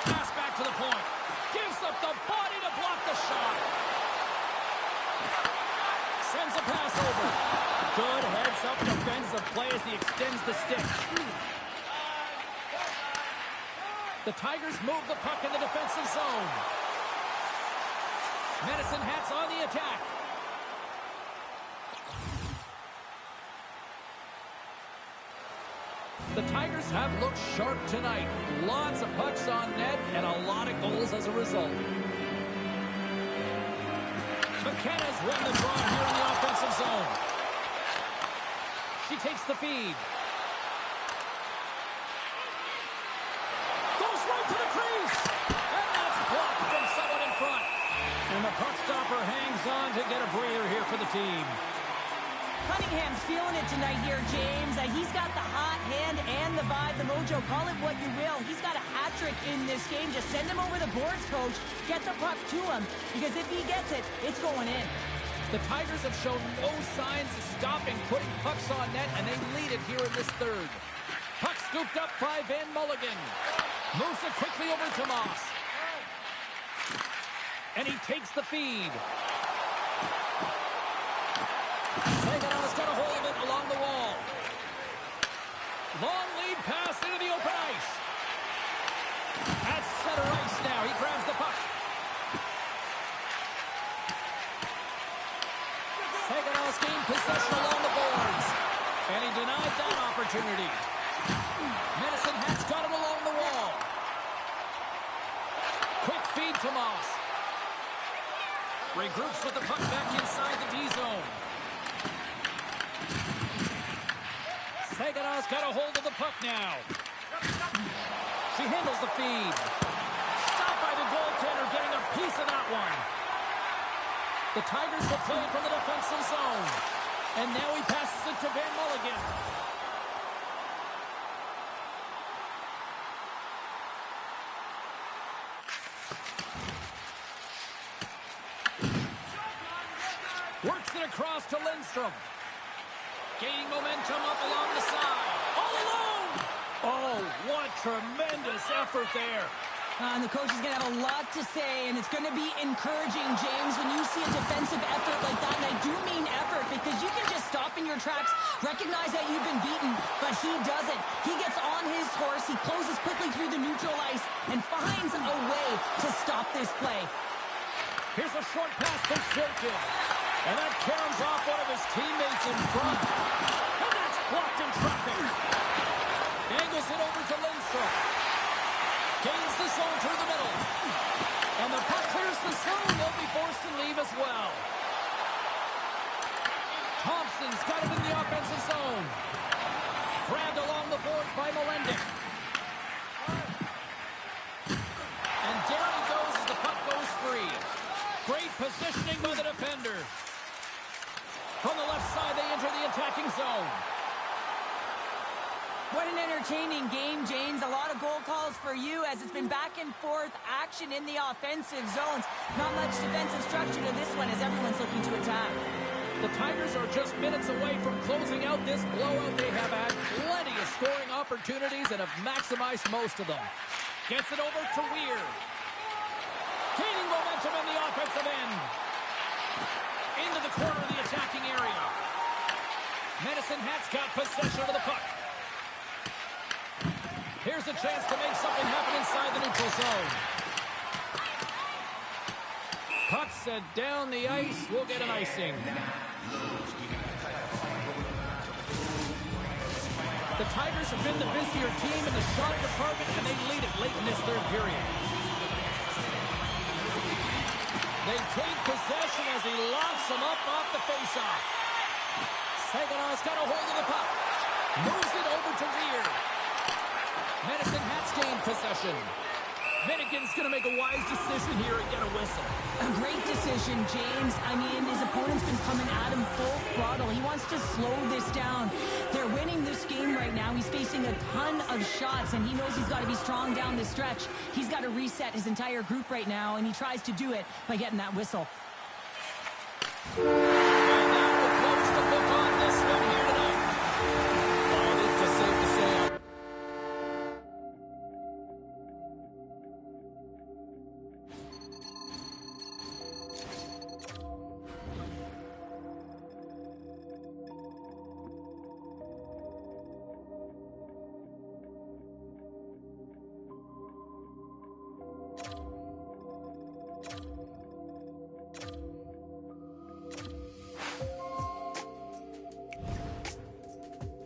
A: Pass back to the point. Gives up the body to block the shot. Sends a pass over. Good heads-up defensive play as he extends the stick. The Tigers move the puck in the defensive zone. Medicine Hats on the attack. The Tigers have looked sharp tonight. Lots of pucks on net and a lot of goals as a result. McKenna's won the draw here in the offensive zone. She takes the feed. Goes right to the crease. And that's blocked from someone in front. And the puck stopper hangs on to get a breather here for the team.
B: Cunningham's feeling it tonight here, James. He's got the hot hand and the vibe, the mojo. Call it what you will. He's got a hat trick in this game. Just send him over the boards, coach. Get the puck to him. Because if he gets it, it's going in.
A: The Tigers have shown no signs of stopping putting pucks on net, and they lead it here in this third. Puck scooped up by Van Mulligan. Moves it quickly over to Moss. And he takes the feed. Saganow's got a hold of it along the wall. Long lead pass into the open ice. At center ice now. He grabs the puck. Saganow's gained possession along the boards. And he denied that opportunity. Medicine Hat's got it along the wall. Quick feed to Moss. Regroups with the puck back inside the D-zone. Saganow's got a hold of the puck now. She handles the feed. Stopped by the goaltender, getting a piece of that one. The Tigers will play from the defensive zone. And now he passes it to Van Mulligan. Works it across to Lindstrom. Gaining momentum up along the side. All alone! Oh, what tremendous effort there.
B: And the coach is going to have a lot to say, and it's going to be encouraging, James, when you see a defensive effort like that. And I do mean effort, because you can just stop in your tracks, recognize that you've been beaten, but he doesn't. He gets on his horse, he closes quickly through the neutral ice, and finds a way to stop this play.
A: Here's a short pass from Shilton. And that caroms off one of his teammates in front. And that's blocked in traffic. Angles it over to Lindstrom. Gains the zone through the middle. And the puck clears the zone. They'll be forced to leave as well. Thompson's got it in the offensive zone. Grabbed along the boards by Melendez. And down he goes as the puck goes free. Great positioning by the defender. From the left side, they enter the attacking zone.
B: What an entertaining game, James. A lot of goal calls for you as it's been back and forth action in the offensive zones. Not much defensive structure to this one as everyone's looking to attack.
A: The Tigers are just minutes away from closing out this blowout. They have had plenty of scoring opportunities and have maximized most of them. Gets it over to Weir. Gaining momentum in the offensive end. Into the corner of the attacking area. Medicine Hat's got possession of the puck. Here's a chance to make something happen inside the neutral zone. Puck set down the ice. We'll get an icing. The Tigers have been the busier team in the shot department, and they lead it late in this third period. They take possession as he locks him up off the faceoff. Saganow's got a hold of the puck. Moves it over to Weir. Medicine Hat's gained possession. Finnegan's going to make a wise decision here and get a whistle.
B: A great decision, James. I mean, his opponent's been coming at him full throttle. He wants to slow this down. They're winning this game right now. He's facing a ton of shots, and he knows he's got to be strong down the stretch. He's got to reset his entire group right now, and he tries to do it by getting that whistle.
A: And that will close the book on this one here tonight. Oh, it's just safe to say.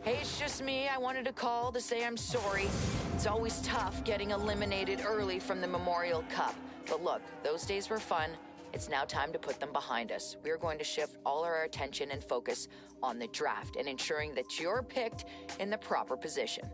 C: Hey, it's just me. I wanted to call to say I'm sorry. It's always tough getting eliminated early from the Memorial Cup. But look, those days were fun. It's now time to put them behind us. We're going to shift all our attention and focus on the draft and ensuring that you're picked in the proper position.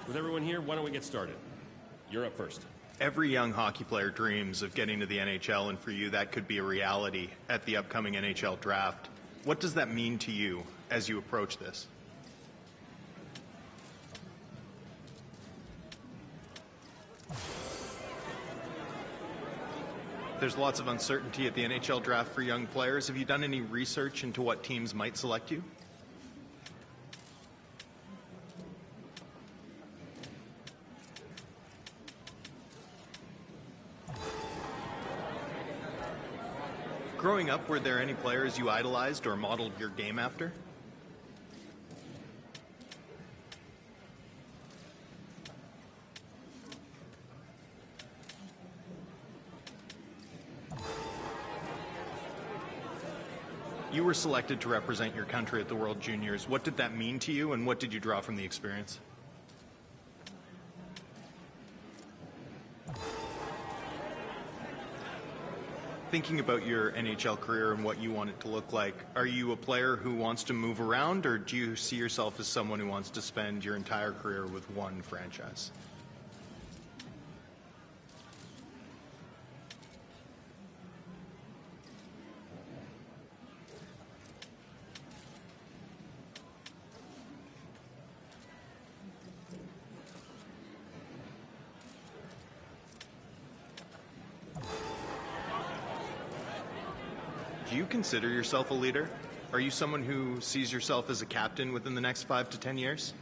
D: With everyone here, why don't we get started? You're up first.
E: Every young hockey player dreams of getting to the NHL, and for you, that could be a reality at the upcoming NHL draft. What does that mean to you as you approach this? There's lots of uncertainty at the NHL draft for young players. Have you done any research into what teams might select you? Growing up, were there any players you idolized or modeled your game after? You were selected to represent your country at the World Juniors. What did that mean to you, and what did you draw from the experience? Thinking about your NHL career and what you want it to look like, are you a player who wants to move around, or do you see yourself as someone who wants to spend your entire career with one franchise? Do you consider yourself a leader? Are you someone who sees yourself as a captain within the next 5 to 10 years?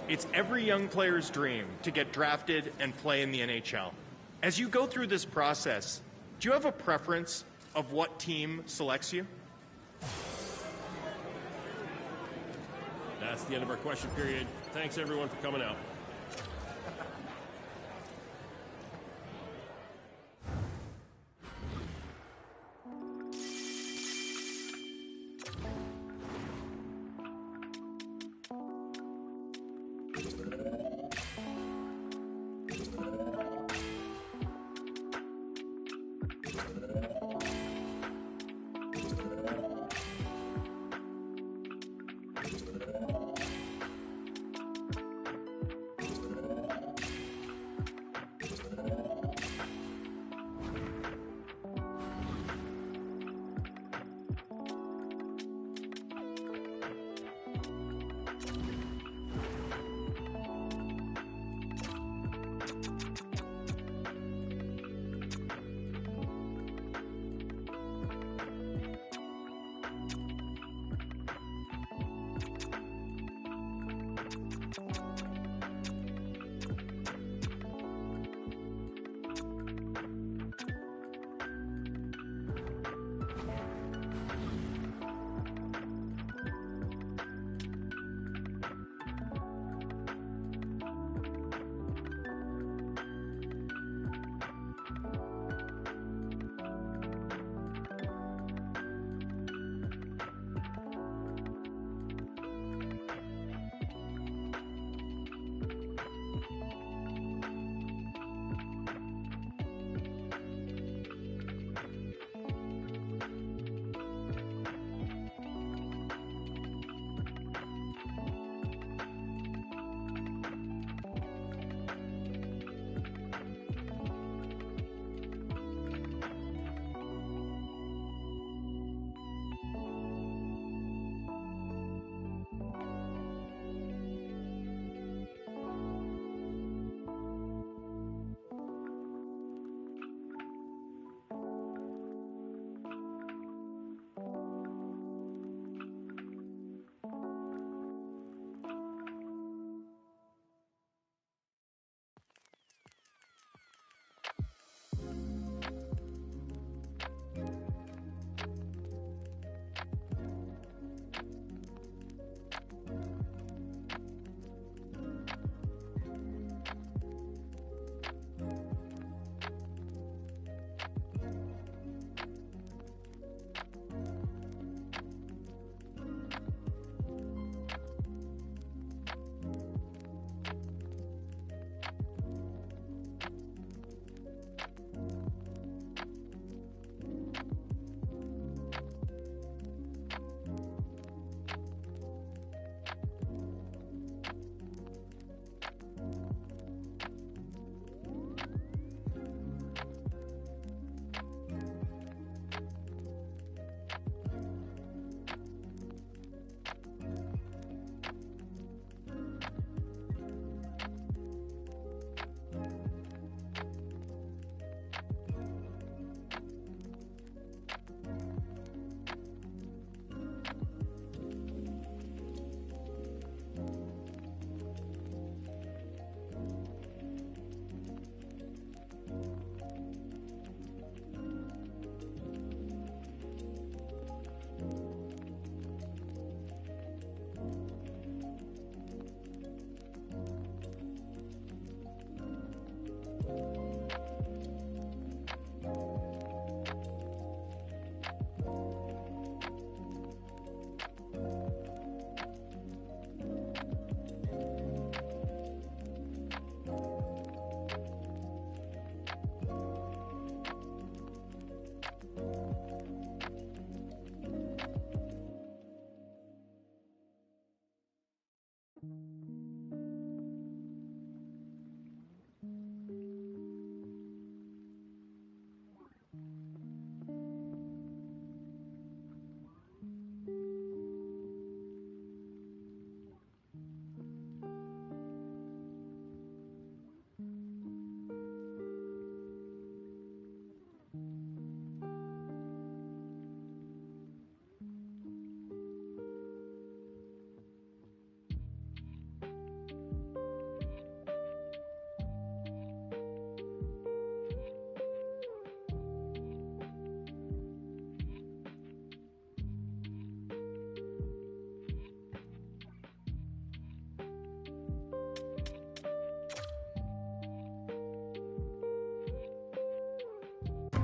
F: It's every young player's dream to get drafted and play in the NHL. As you go through this process, do you have a preference of what team selects you?
D: That's the end of our question period. Thanks, everyone, for coming out.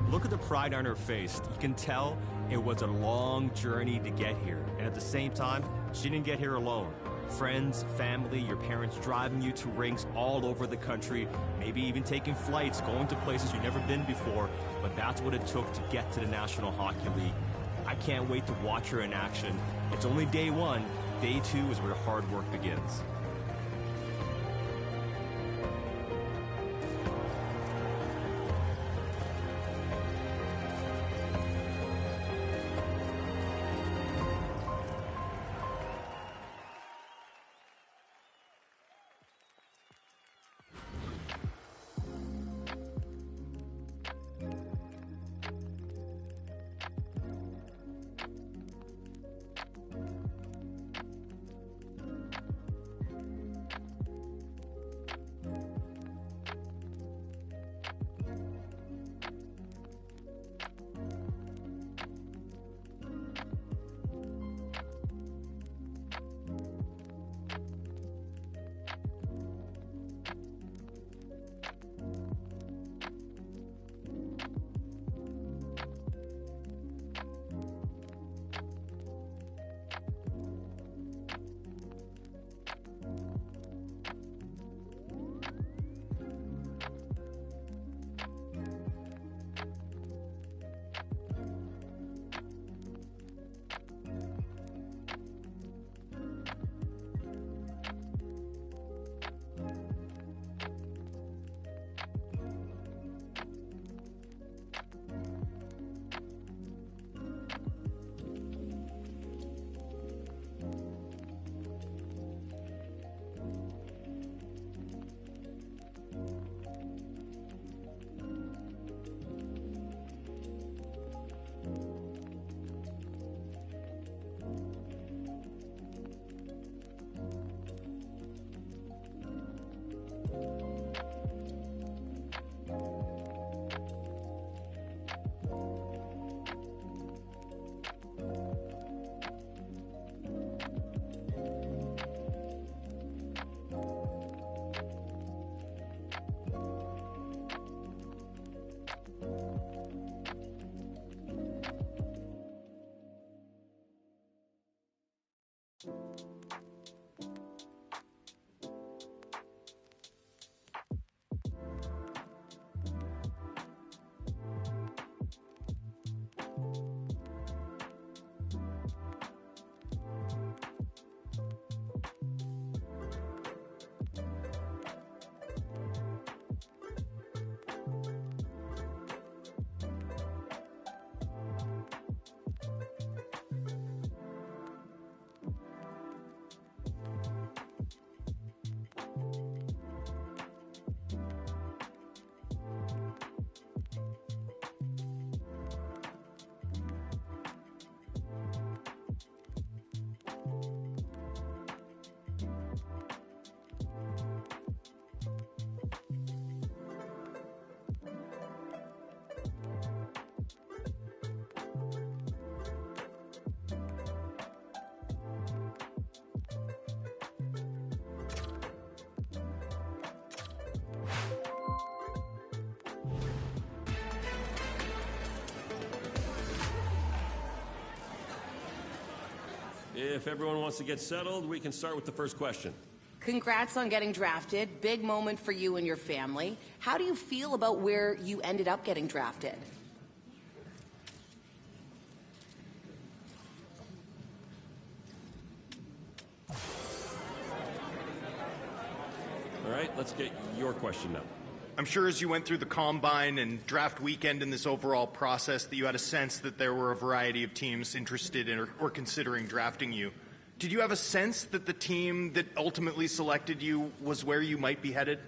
G: Look at the pride on her face. You can tell it was a long journey to get here. And at the same time, she didn't get here alone. Friends, family, your parents driving you to rinks all over the country, maybe even taking flights, going to places you've never been before, but that's what it took to get to the National Hockey League. I can't wait to watch her in action. It's only day one. Day two is where hard work begins.
D: If everyone wants to get settled, we can start with the first question.
H: Congrats on getting drafted. Big moment for you and your family. How do you feel about where you ended up getting drafted?
D: All right, let's get your question now.
E: I'm sure as you went through the combine and draft weekend in this overall process that you had a sense that there were a variety of teams interested in or considering drafting you. Did you have a sense that the team that ultimately selected you was where you might be headed?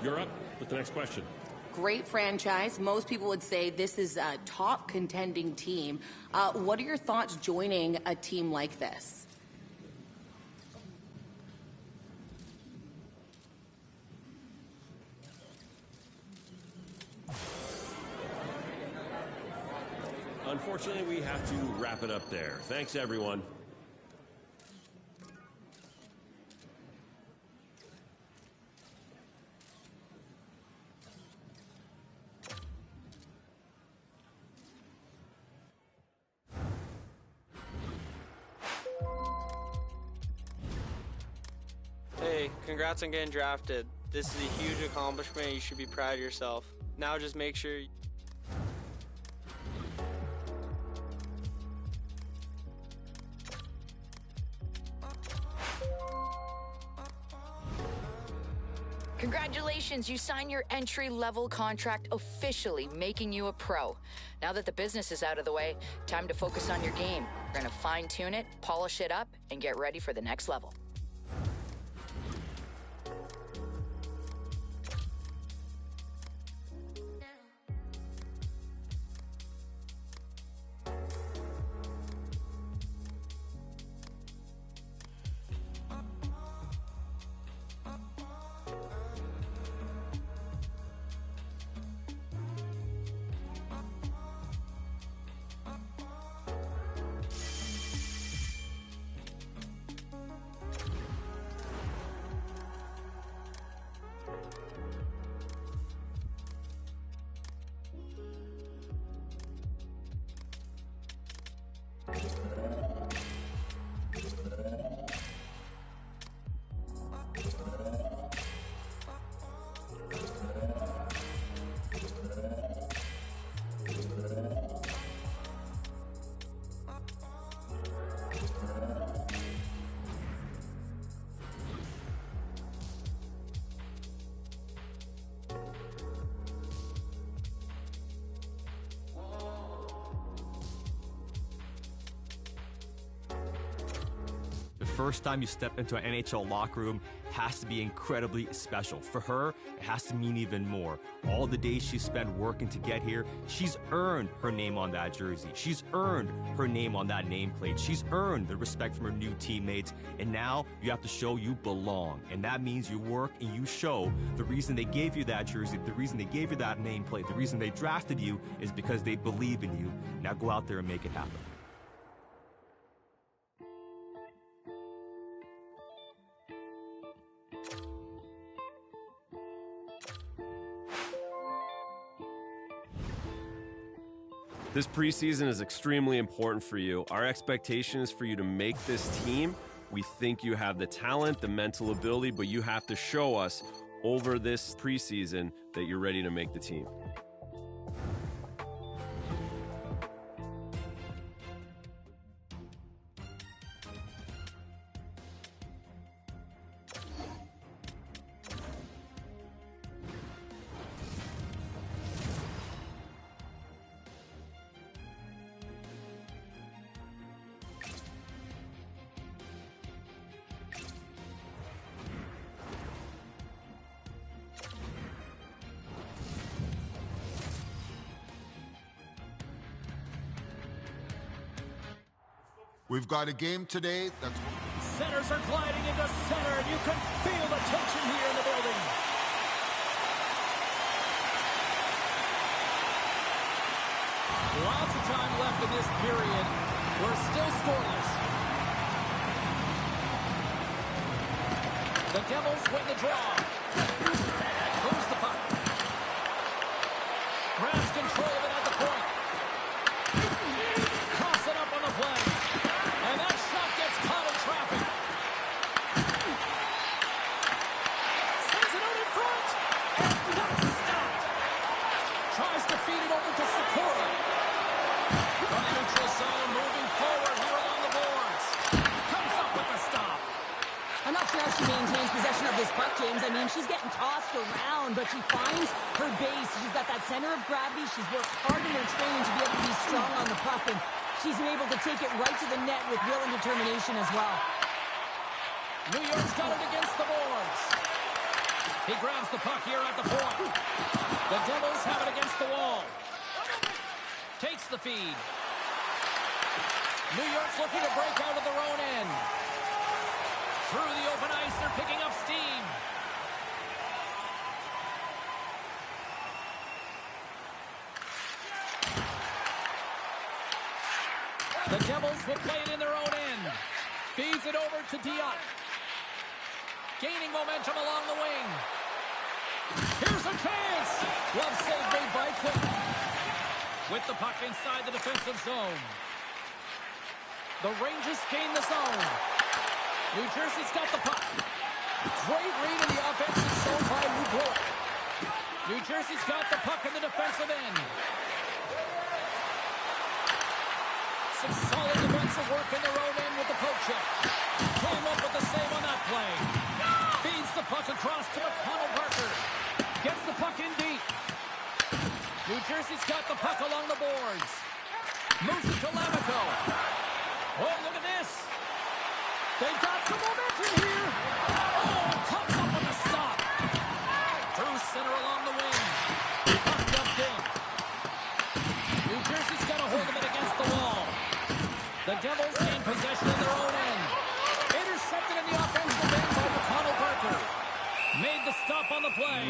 D: You're up with the next question.
H: Great franchise. Most people would say this is a top contending team. What are your thoughts joining a team like this?
D: Unfortunately, we have to wrap it up there. Thanks, everyone.
I: congrats on getting drafted. This is a huge accomplishment. You should be proud of yourself. Now just make sure...
C: Congratulations, you signed your entry-level contract, officially making you a pro. Now that the business is out of the way, time to focus on your game. We're gonna fine-tune it, polish it up, and get ready for the next level.
G: The first time you step into an NHL locker room has to be incredibly special. For her, it has to mean even more. All the days she spent working to get here, she's earned her name on that jersey. She's earned her name on that nameplate. She's earned the respect from her new teammates. And now you have to show you belong. And that means you work and you show the reason they gave you that jersey, the reason they gave you that nameplate, the reason they drafted you is because they believe in you. Now go out there and make it happen.
D: This preseason is extremely important for you. Our expectation is for you to make this team. We think you have the talent, the mental ability, but you have to show us over this preseason that you're ready to make the team.
J: We've got a game today that's...
A: Centers are gliding into center, and you can feel the tension here in the building. Lots of time left in this period. We're still scoreless. The Devils win the draw. Moves the puck. Grabs control of it at the point. Toss it up on the play. And that shot gets caught in traffic. Sends it out in front. And not stopped. Tries to feed it over to Sakura. From the neutral zone, moving forward here along the boards. Comes up with the stop.
B: I'm not sure how she maintains possession of this puck, James. I mean, she's getting tossed around, but she finds her base. She's got that center of gravity. She's worked hard in her training to be able to be strong on the puck, and she's been able to take it right to the net with will and determination as well.
A: New York's got it against the boards. He grabs the puck here at the point. The Devils have it against the wall. Takes the feed. New York's looking to break out of their own end. Through the open ice, they're picking up steam. The Devils will play it in their own end. Feeds it over to Diop. Gaining momentum along the wing. Here's a chance. Well saved made by Cook. With the puck inside the defensive zone. The Rangers gain the zone. New Jersey's got the puck. Great read in the offensive zone by Lubrow. New Jersey's got the puck in the defensive end. Some solid defensive work in their own end with the poke check. Came up with the save on that play. Feeds the puck across to McConnell Parker. Gets the puck in deep. New Jersey's got the puck along the boards. Moves it to Lamico. Oh, look at this. They've got some momentum here. Oh, comes up with a stop. Through center along the wing. Puck dumped in. New Jersey's got a hold of it against the wall. The Devils gain possession in their own end. Intercepted in the offensive end by McConnell Parker. Made the stop on the play.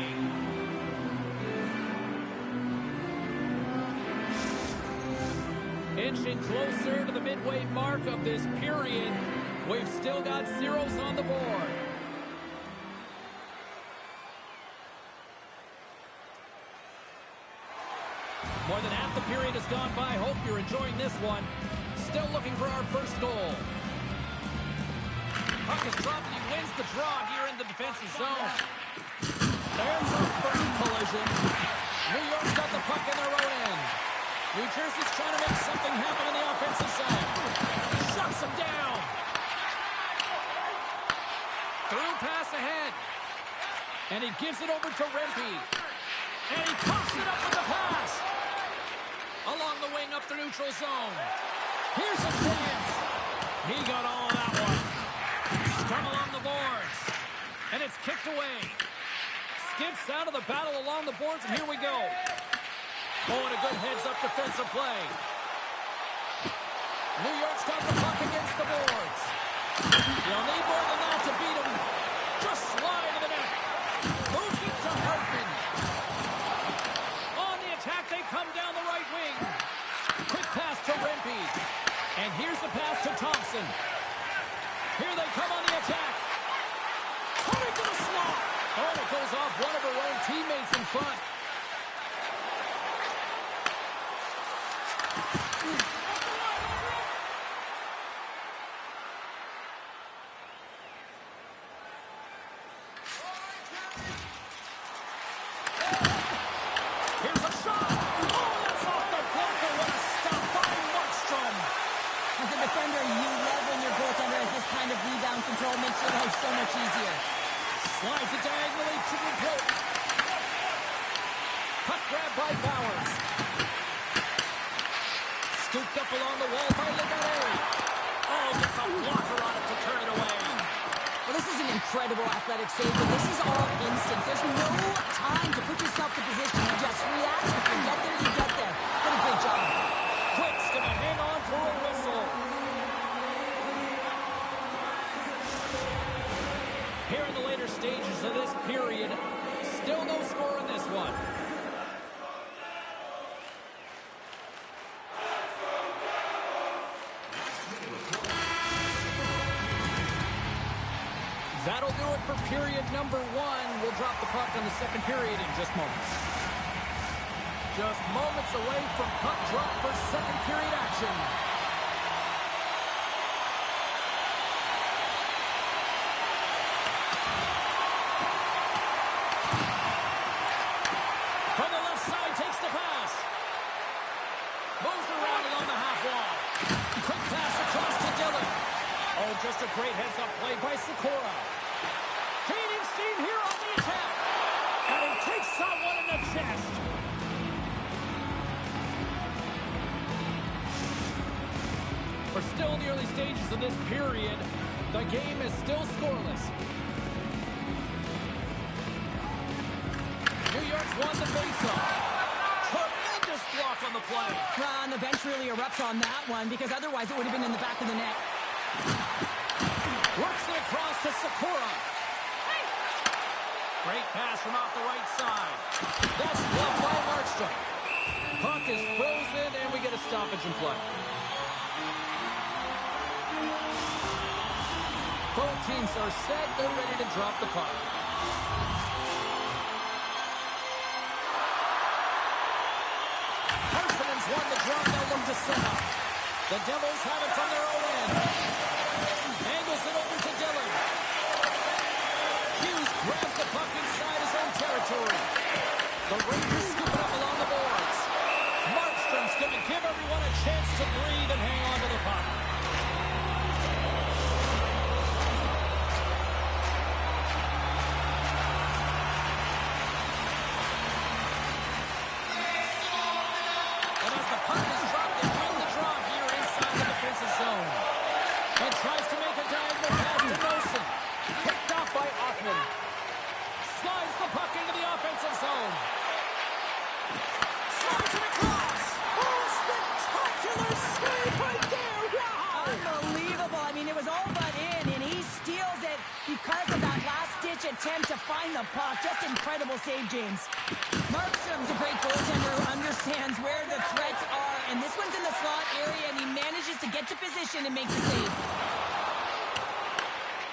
A: Inching closer to the midway mark of this period. We've still got zeros on the board. More than half the period has gone by. Hope you're enjoying this one. Still looking for our first goal. Puck is dropped and he wins the draw here in the defensive zone. There's a firm collision. New York's got the puck in their own end. New Jersey's trying to make something happen in the offensive zone. Shuts them down. Through pass ahead. And he gives it over to Rempe. And he pops it up with the pass. Along the wing up the neutral zone. Here's a chance. He got all of that one. Strung along the boards. And it's kicked away. Skips out of the battle along the boards, and here we go. Oh, and a good heads-up defensive play. New York's got the puck against the boards. You'll need more than that to beat him. Just slide to the net. Moves it to Hartman. On the attack, they come down the right wing. Quick pass to Rempe. And here's the pass to Thompson. Here they come on the attack. Coming to the slot. Oh, it goes off one of her own teammates in front. Here's a shot. Oh, that's off the blocker. What a stop by Markstrom.
B: As a defender, you love when your goaltender has this kind of rebound control. Makes your life so much easier.
A: Slides it diagonally to the goal. Puck grab by Bowers. Scooped up along the wall by Legare. Oh, gets a blocker on it to turn it away.
B: Well, this is an incredible athletic save, but this is all instant. There's no time to put yourself in position. You just react. If you get there, you get there. What a good job.
A: Quick's going to hang on for a whistle. Here in the later stages of this period, still no score in this one. That'll do it for period number one. We'll drop the puck on the second period in just moments. Just moments away from puck drop for second period action. From the left side, takes the pass. Moves around along the half wall. Quick pass across to Dillon. Oh, just a great heads-up play by Sikora. Gaining steam here on the attack. And he takes someone in the chest. We're still in the early stages of this period. The game is still scoreless. New York's won the faceoff. Tremendous block on the play.
B: Well, and the bench really erupts on that one because otherwise it would have been in the back of the net.
A: Works it across to Sikora. Great pass from off the right side. That's blocked by Markstrom. Puck is frozen, and we get a stoppage in play. Both teams are set. They're ready to drop the puck. Harsonen's won the drop. They'll look to set up. The Devils have it from their own end. Angles it over to Dillon. what a chance to breathe and hang on to the puck. And as the puck is dropped, they win the draw here inside the defensive zone. And tries to make a diagonal pass to Nelson. Picked off by Othman. Slides the puck into the offensive zone. Slides it across.
B: Oh, spectacular save right there. Wow. Unbelievable. I mean, it was all but in, and he steals it because of that last-ditch attempt to find the puck. Just incredible save, James. Markstrom's a great goaltender who understands where the threats are, and this one's in the slot area, and he manages to get to position and make the save.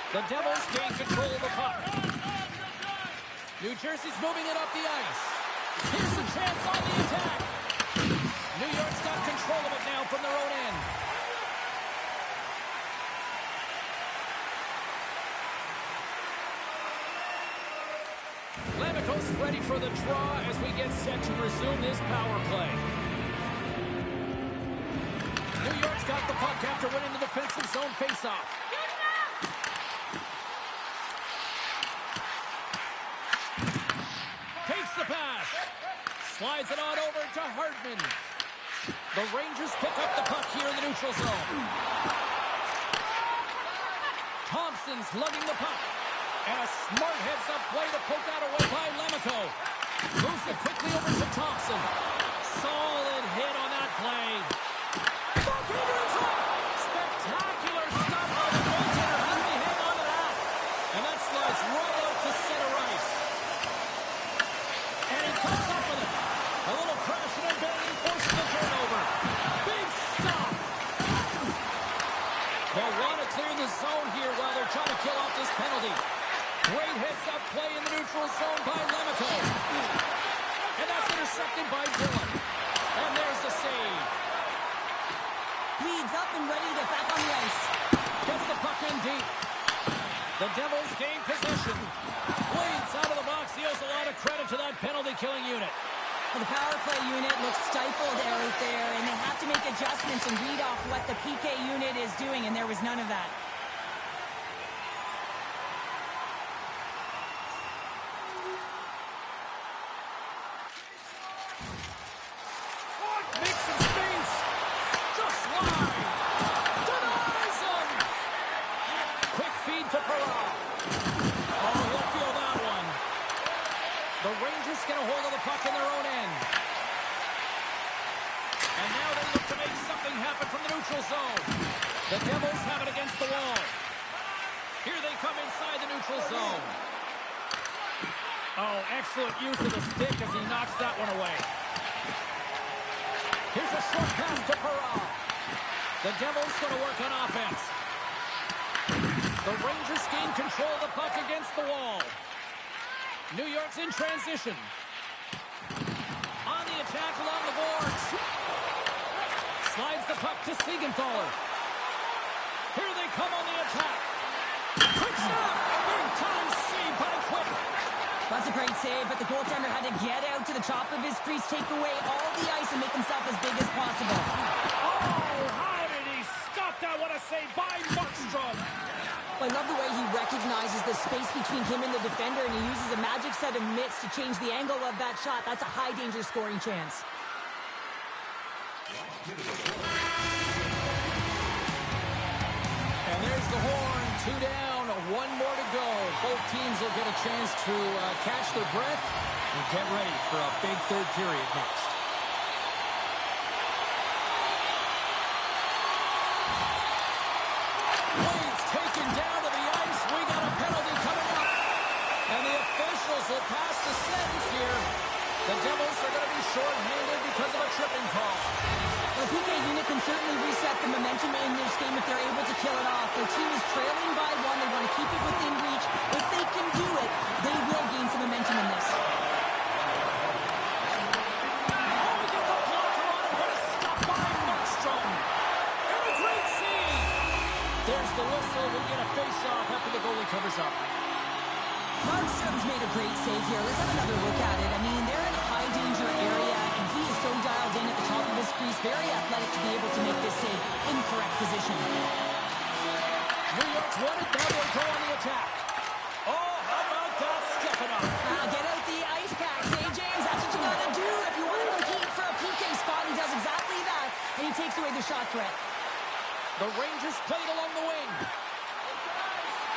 A: The Devils gain control of the puck. New Jersey's moving it up the ice. Here's a chance on the attack. New York's got control of it now from their own end. Lammikos ready for the draw as we get set to resume this power play. New York's got the puck after winning the defensive zone faceoff. Takes the pass. Slides it on over to Hartman. The Rangers pick up the puck here in the neutral zone. Thompson's lugging the puck. And a smart heads-up play to poke that away by Lammikko. Moves it quickly over to Thompson. Solid hit on that play. Backhand is up. Spectacular stop by the goaltender. How did he hang on to that? And that slides right out to center ice. And he comes up with it. A little crashing and banging forces the turnover. Big stop. They'll want to clear the zone here while they're trying to kill off this penalty. Great heads-up play in the neutral zone by Lammikko. And that's intercepted by Dillon. And there's the save.
B: Leads up and ready to get back on the ice.
A: Gets the puck in deep. The Devils gain possession. Waits out of the box. He owes a lot of credit to that penalty-killing unit.
B: Well, the power play unit looks stifled out there, and they have to make adjustments and read off what the PK unit is doing, and there was none of that.
A: Makes some space. Just wide. Denies him. Quick feed to Perra. Oh, he'll feel that one. The Rangers get a hold of the puck in their own end. And now they look to make something happen from the neutral zone. The Devils have it against the wall. Here they come inside the neutral zone. Oh, excellent use of the stick as he knocks that one away. Here's a short pass to Perra. The Devils going to work on offense. The Rangers gain control of the puck against the wall. New York's in transition. On the attack along the boards. Slides the puck to Siegenthaler. Here they come on the attack. Quick stop. Big time save by Quick.
B: That's a great save, but the goaltender had to get out to the top of his crease, take away all the ice, and make himself as big as possible.
A: Oh, how did he stop that? What a save by Markstrom.
B: I love the way he recognizes the space between him and the defender, and he uses a magic set of mitts to change the angle of that shot. That's a high-danger scoring chance.
A: And there's the horn. 2 down, 1 more to go. Both teams will get a chance to catch their breath and get ready for a big third period next. Wade's taken down to the ice. We got a penalty coming up. And the officials will pass the sentence here. The Devils are going to be short-handed because of a tripping call.
B: The PK unit can certainly reset the momentum in this game if they're able to kill it off. Their team is trailing by 1. They want to keep it within reach. If they can do it, they will gain some momentum in this.
A: Oh, he gets a blocker on it. What a stop by Markstrom. And a great save. There's the whistle. We get a face-off after the goalie covers up.
B: Markstrom's made a great save here. Let's have another look at it. I mean, they're in a high-danger area, and he He is so dialed in at the top of his crease, very athletic to be able to make this save. Incorrect position.
A: New York's won it. Now they'll go on the attack. Oh, how about that stepping up?
B: Get out the ice pack, St. James. That's what you got to do if you want to compete for a PK spot. He does exactly that, and he takes away the shot threat.
A: The Rangers played along the wing.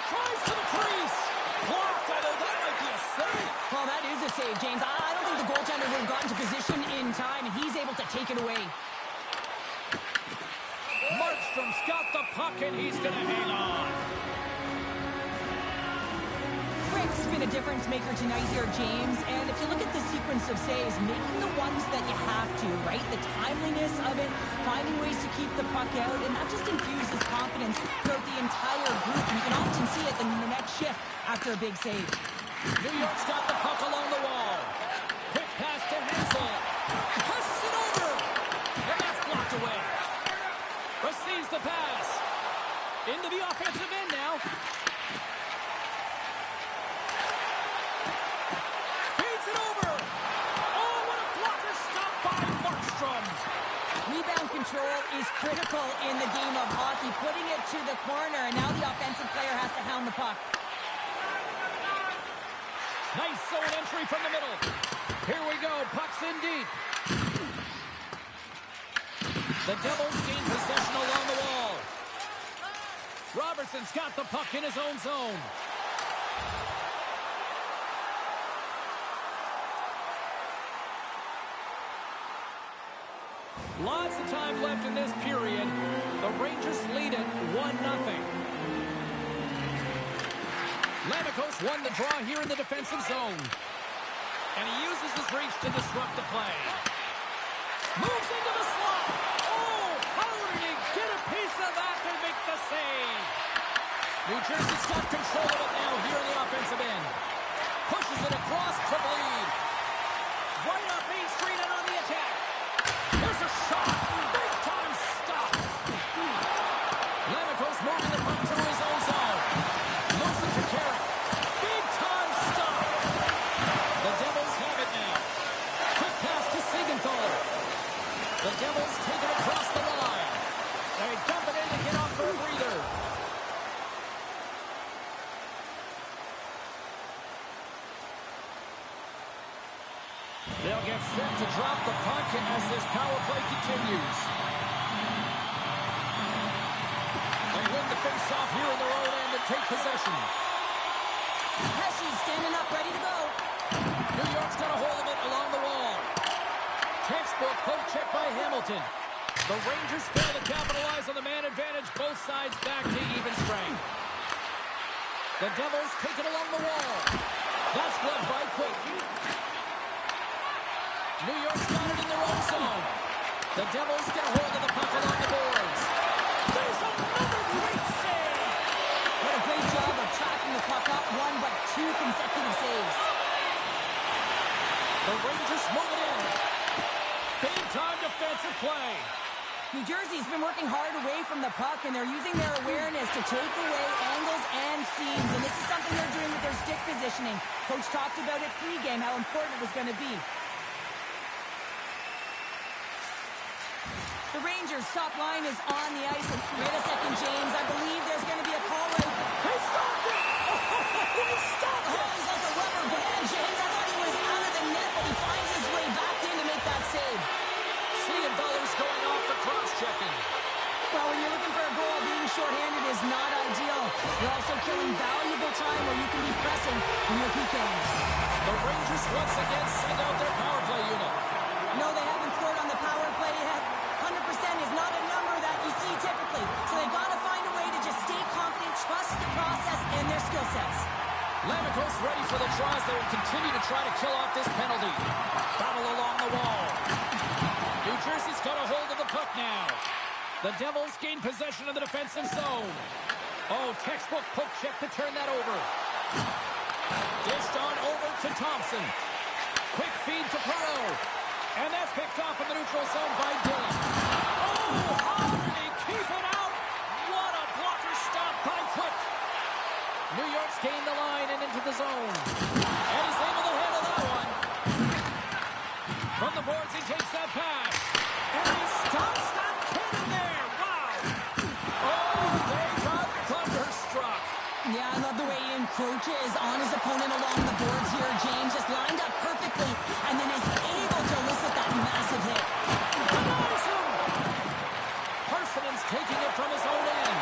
A: Tries to the crease. Blocked, although that might be a save.
B: Well, that is a save, James. I don't think the goaltender would have gotten to position in time, and he's able to take it away.
A: Markstrom's got the puck, and he's going to hang on.
B: Rick's been a difference maker tonight here, James. And if you look at the sequence of saves, making the ones that you have to, right? The timeliness of it, finding ways to keep the puck out, and that just infuses confidence throughout the entire group. And you can often see it in the next shift after a big save.
A: New York's got the puck along the wall. Quick pass to Hensel. Passes it over. And that's blocked away. Receives the pass. Into the offensive end now. Feeds it over. Oh, what a blocker stop by Markstrom.
B: Rebound control is critical in the game of hockey. Putting it to the corner, and now the offensive player has to hound the puck.
A: Nice zone entry from the middle. Here we go. Puck's in deep. The Devils gain possession along the wall. Robertson's got the puck in his own zone. Lots of time left in this period. The Rangers lead it 1-0. Lammikos won the draw here in the defensive zone. And he uses his reach to disrupt the play. Moves into the slot. Oh, how did he get a piece of that to make the save? New Jersey's got control of it now here in the offensive end. Pushes it across to Bleed. Right up Main Street and on the attack. Here's a shot. Big time stop. Lammikos moving the puck through his own zone. Moves it to Carrick. Big time stop. The Devils have it now. Quick pass to Siegenthaler. The Devils take it across the line. They dump it in to get off for a breather. They'll get set to drop the puck as this power play continues. They win the face-off here in their own end and take possession.
B: Pesci's standing up, ready to go.
A: New York's got a hold of it along the wall. Textbook poke check by Hamilton. The Rangers fail to capitalize on the man advantage. Both sides back to even strength. The Devils take it along the wall. That's blocked by Quick. New York's got it in their own zone. The Devils get a hold of the puck along the boards. There's another great save.
B: What a great job of tracking the puck up. One, but two consecutive saves.
A: The Rangers move it in. Big time defensive play.
B: New Jersey's been working hard away from the puck, and they're using their awareness to take away angles and seams. And this is something they're doing with their stick positioning. Coach talked about it pregame, how important it was going to be. The Rangers' top line is on the ice. And wait a second, James. I believe there's going to be a call right.
A: He stopped it! He stopped it!
B: Oh, he's like a rubber band, James. I thought he was out of the net, but he finds his way back in to make that save.
A: Siegenthaler's going off for cross-checking.
B: Well, when you're looking for a goal, being shorthanded is not ideal. You're also killing valuable time where you can be pressing in your PKs.
A: The Rangers once again send out their power play unit.
B: No, they haven't scored on the power play yet. 100% is not a number that you see typically. So they got to find a way to just stay confident, trust the process and their skill sets.
A: Lammikos ready for the tries. They will continue to try to kill off this penalty. Battle along the wall. New Jersey's got a hold of the puck now. The Devils gain possession of the defensive zone. Oh, textbook poke check to turn that over. Dished on over to Thompson. Quick feed to Perreault. And that's picked off in the neutral zone by Dillon. Oh, how did he keep it out? What a blocker stop by Quick. New York's gained the line and into the zone. And he's able to handle that one. From the the boards. He takes that pass. And he stops that kid in there. Wow. Oh, they got thunderstruck.
B: Yeah, I love the way he encroaches on his opponent along the boards here. James just lined up perfectly and then is able to elicit that massive hit.
A: Denies him. Parson's taking it from his own end.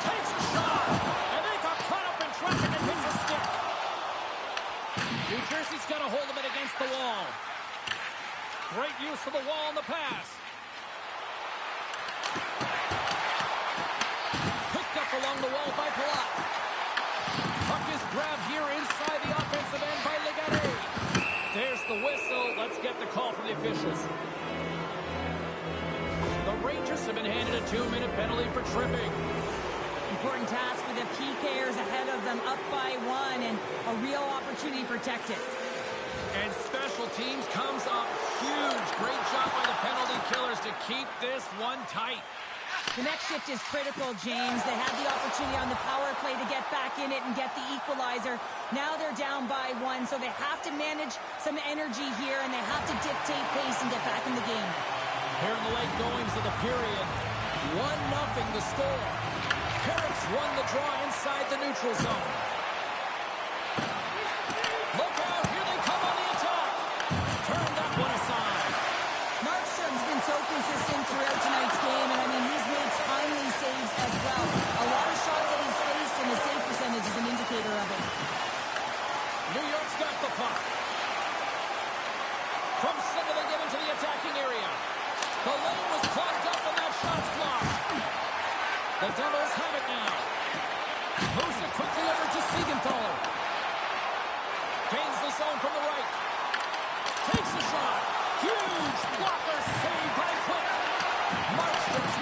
A: Takes a shot. And they got caught up in traffic and hits a stick. New Jersey's got a hold of it against the wall. Great use of the wall on the pass. Picked up along the wall by Palat. Puck is grabbed here inside the offensive end by Legare. There's the whistle. Let's get the call from the officials. The Rangers have been handed a 2-minute penalty for tripping.
B: Important task for the PKers ahead of them, up by 1, and a real opportunity protected.
A: And special teams comes up huge. Great job by the penalty killers to keep this one tight.
B: The next shift is critical, James. They had the opportunity on the power play to get back in it and get the equalizer. Now they're down by 1, so they have to manage some energy here, and they have to dictate pace and get back in the game.
A: Here in the late goings of the period, 1-0 the score. Carrots won the draw inside the neutral zone. Look out, here they come on the attack. Turn that one aside.
B: Markstrom's been so consistent throughout tonight's game, and I mean, he's made timely saves as well. A lot of shots that he's faced, and his save percentage is an indicator of it.
A: New York's got the puck. From center, they get into the attacking area. The lane was clogged up, and that shot's blocked. The Devils have it now. Moves it quickly over to Siegenthaler. Gains the zone from the right. Takes a shot. Huge blocker save by Quick. Markstrom's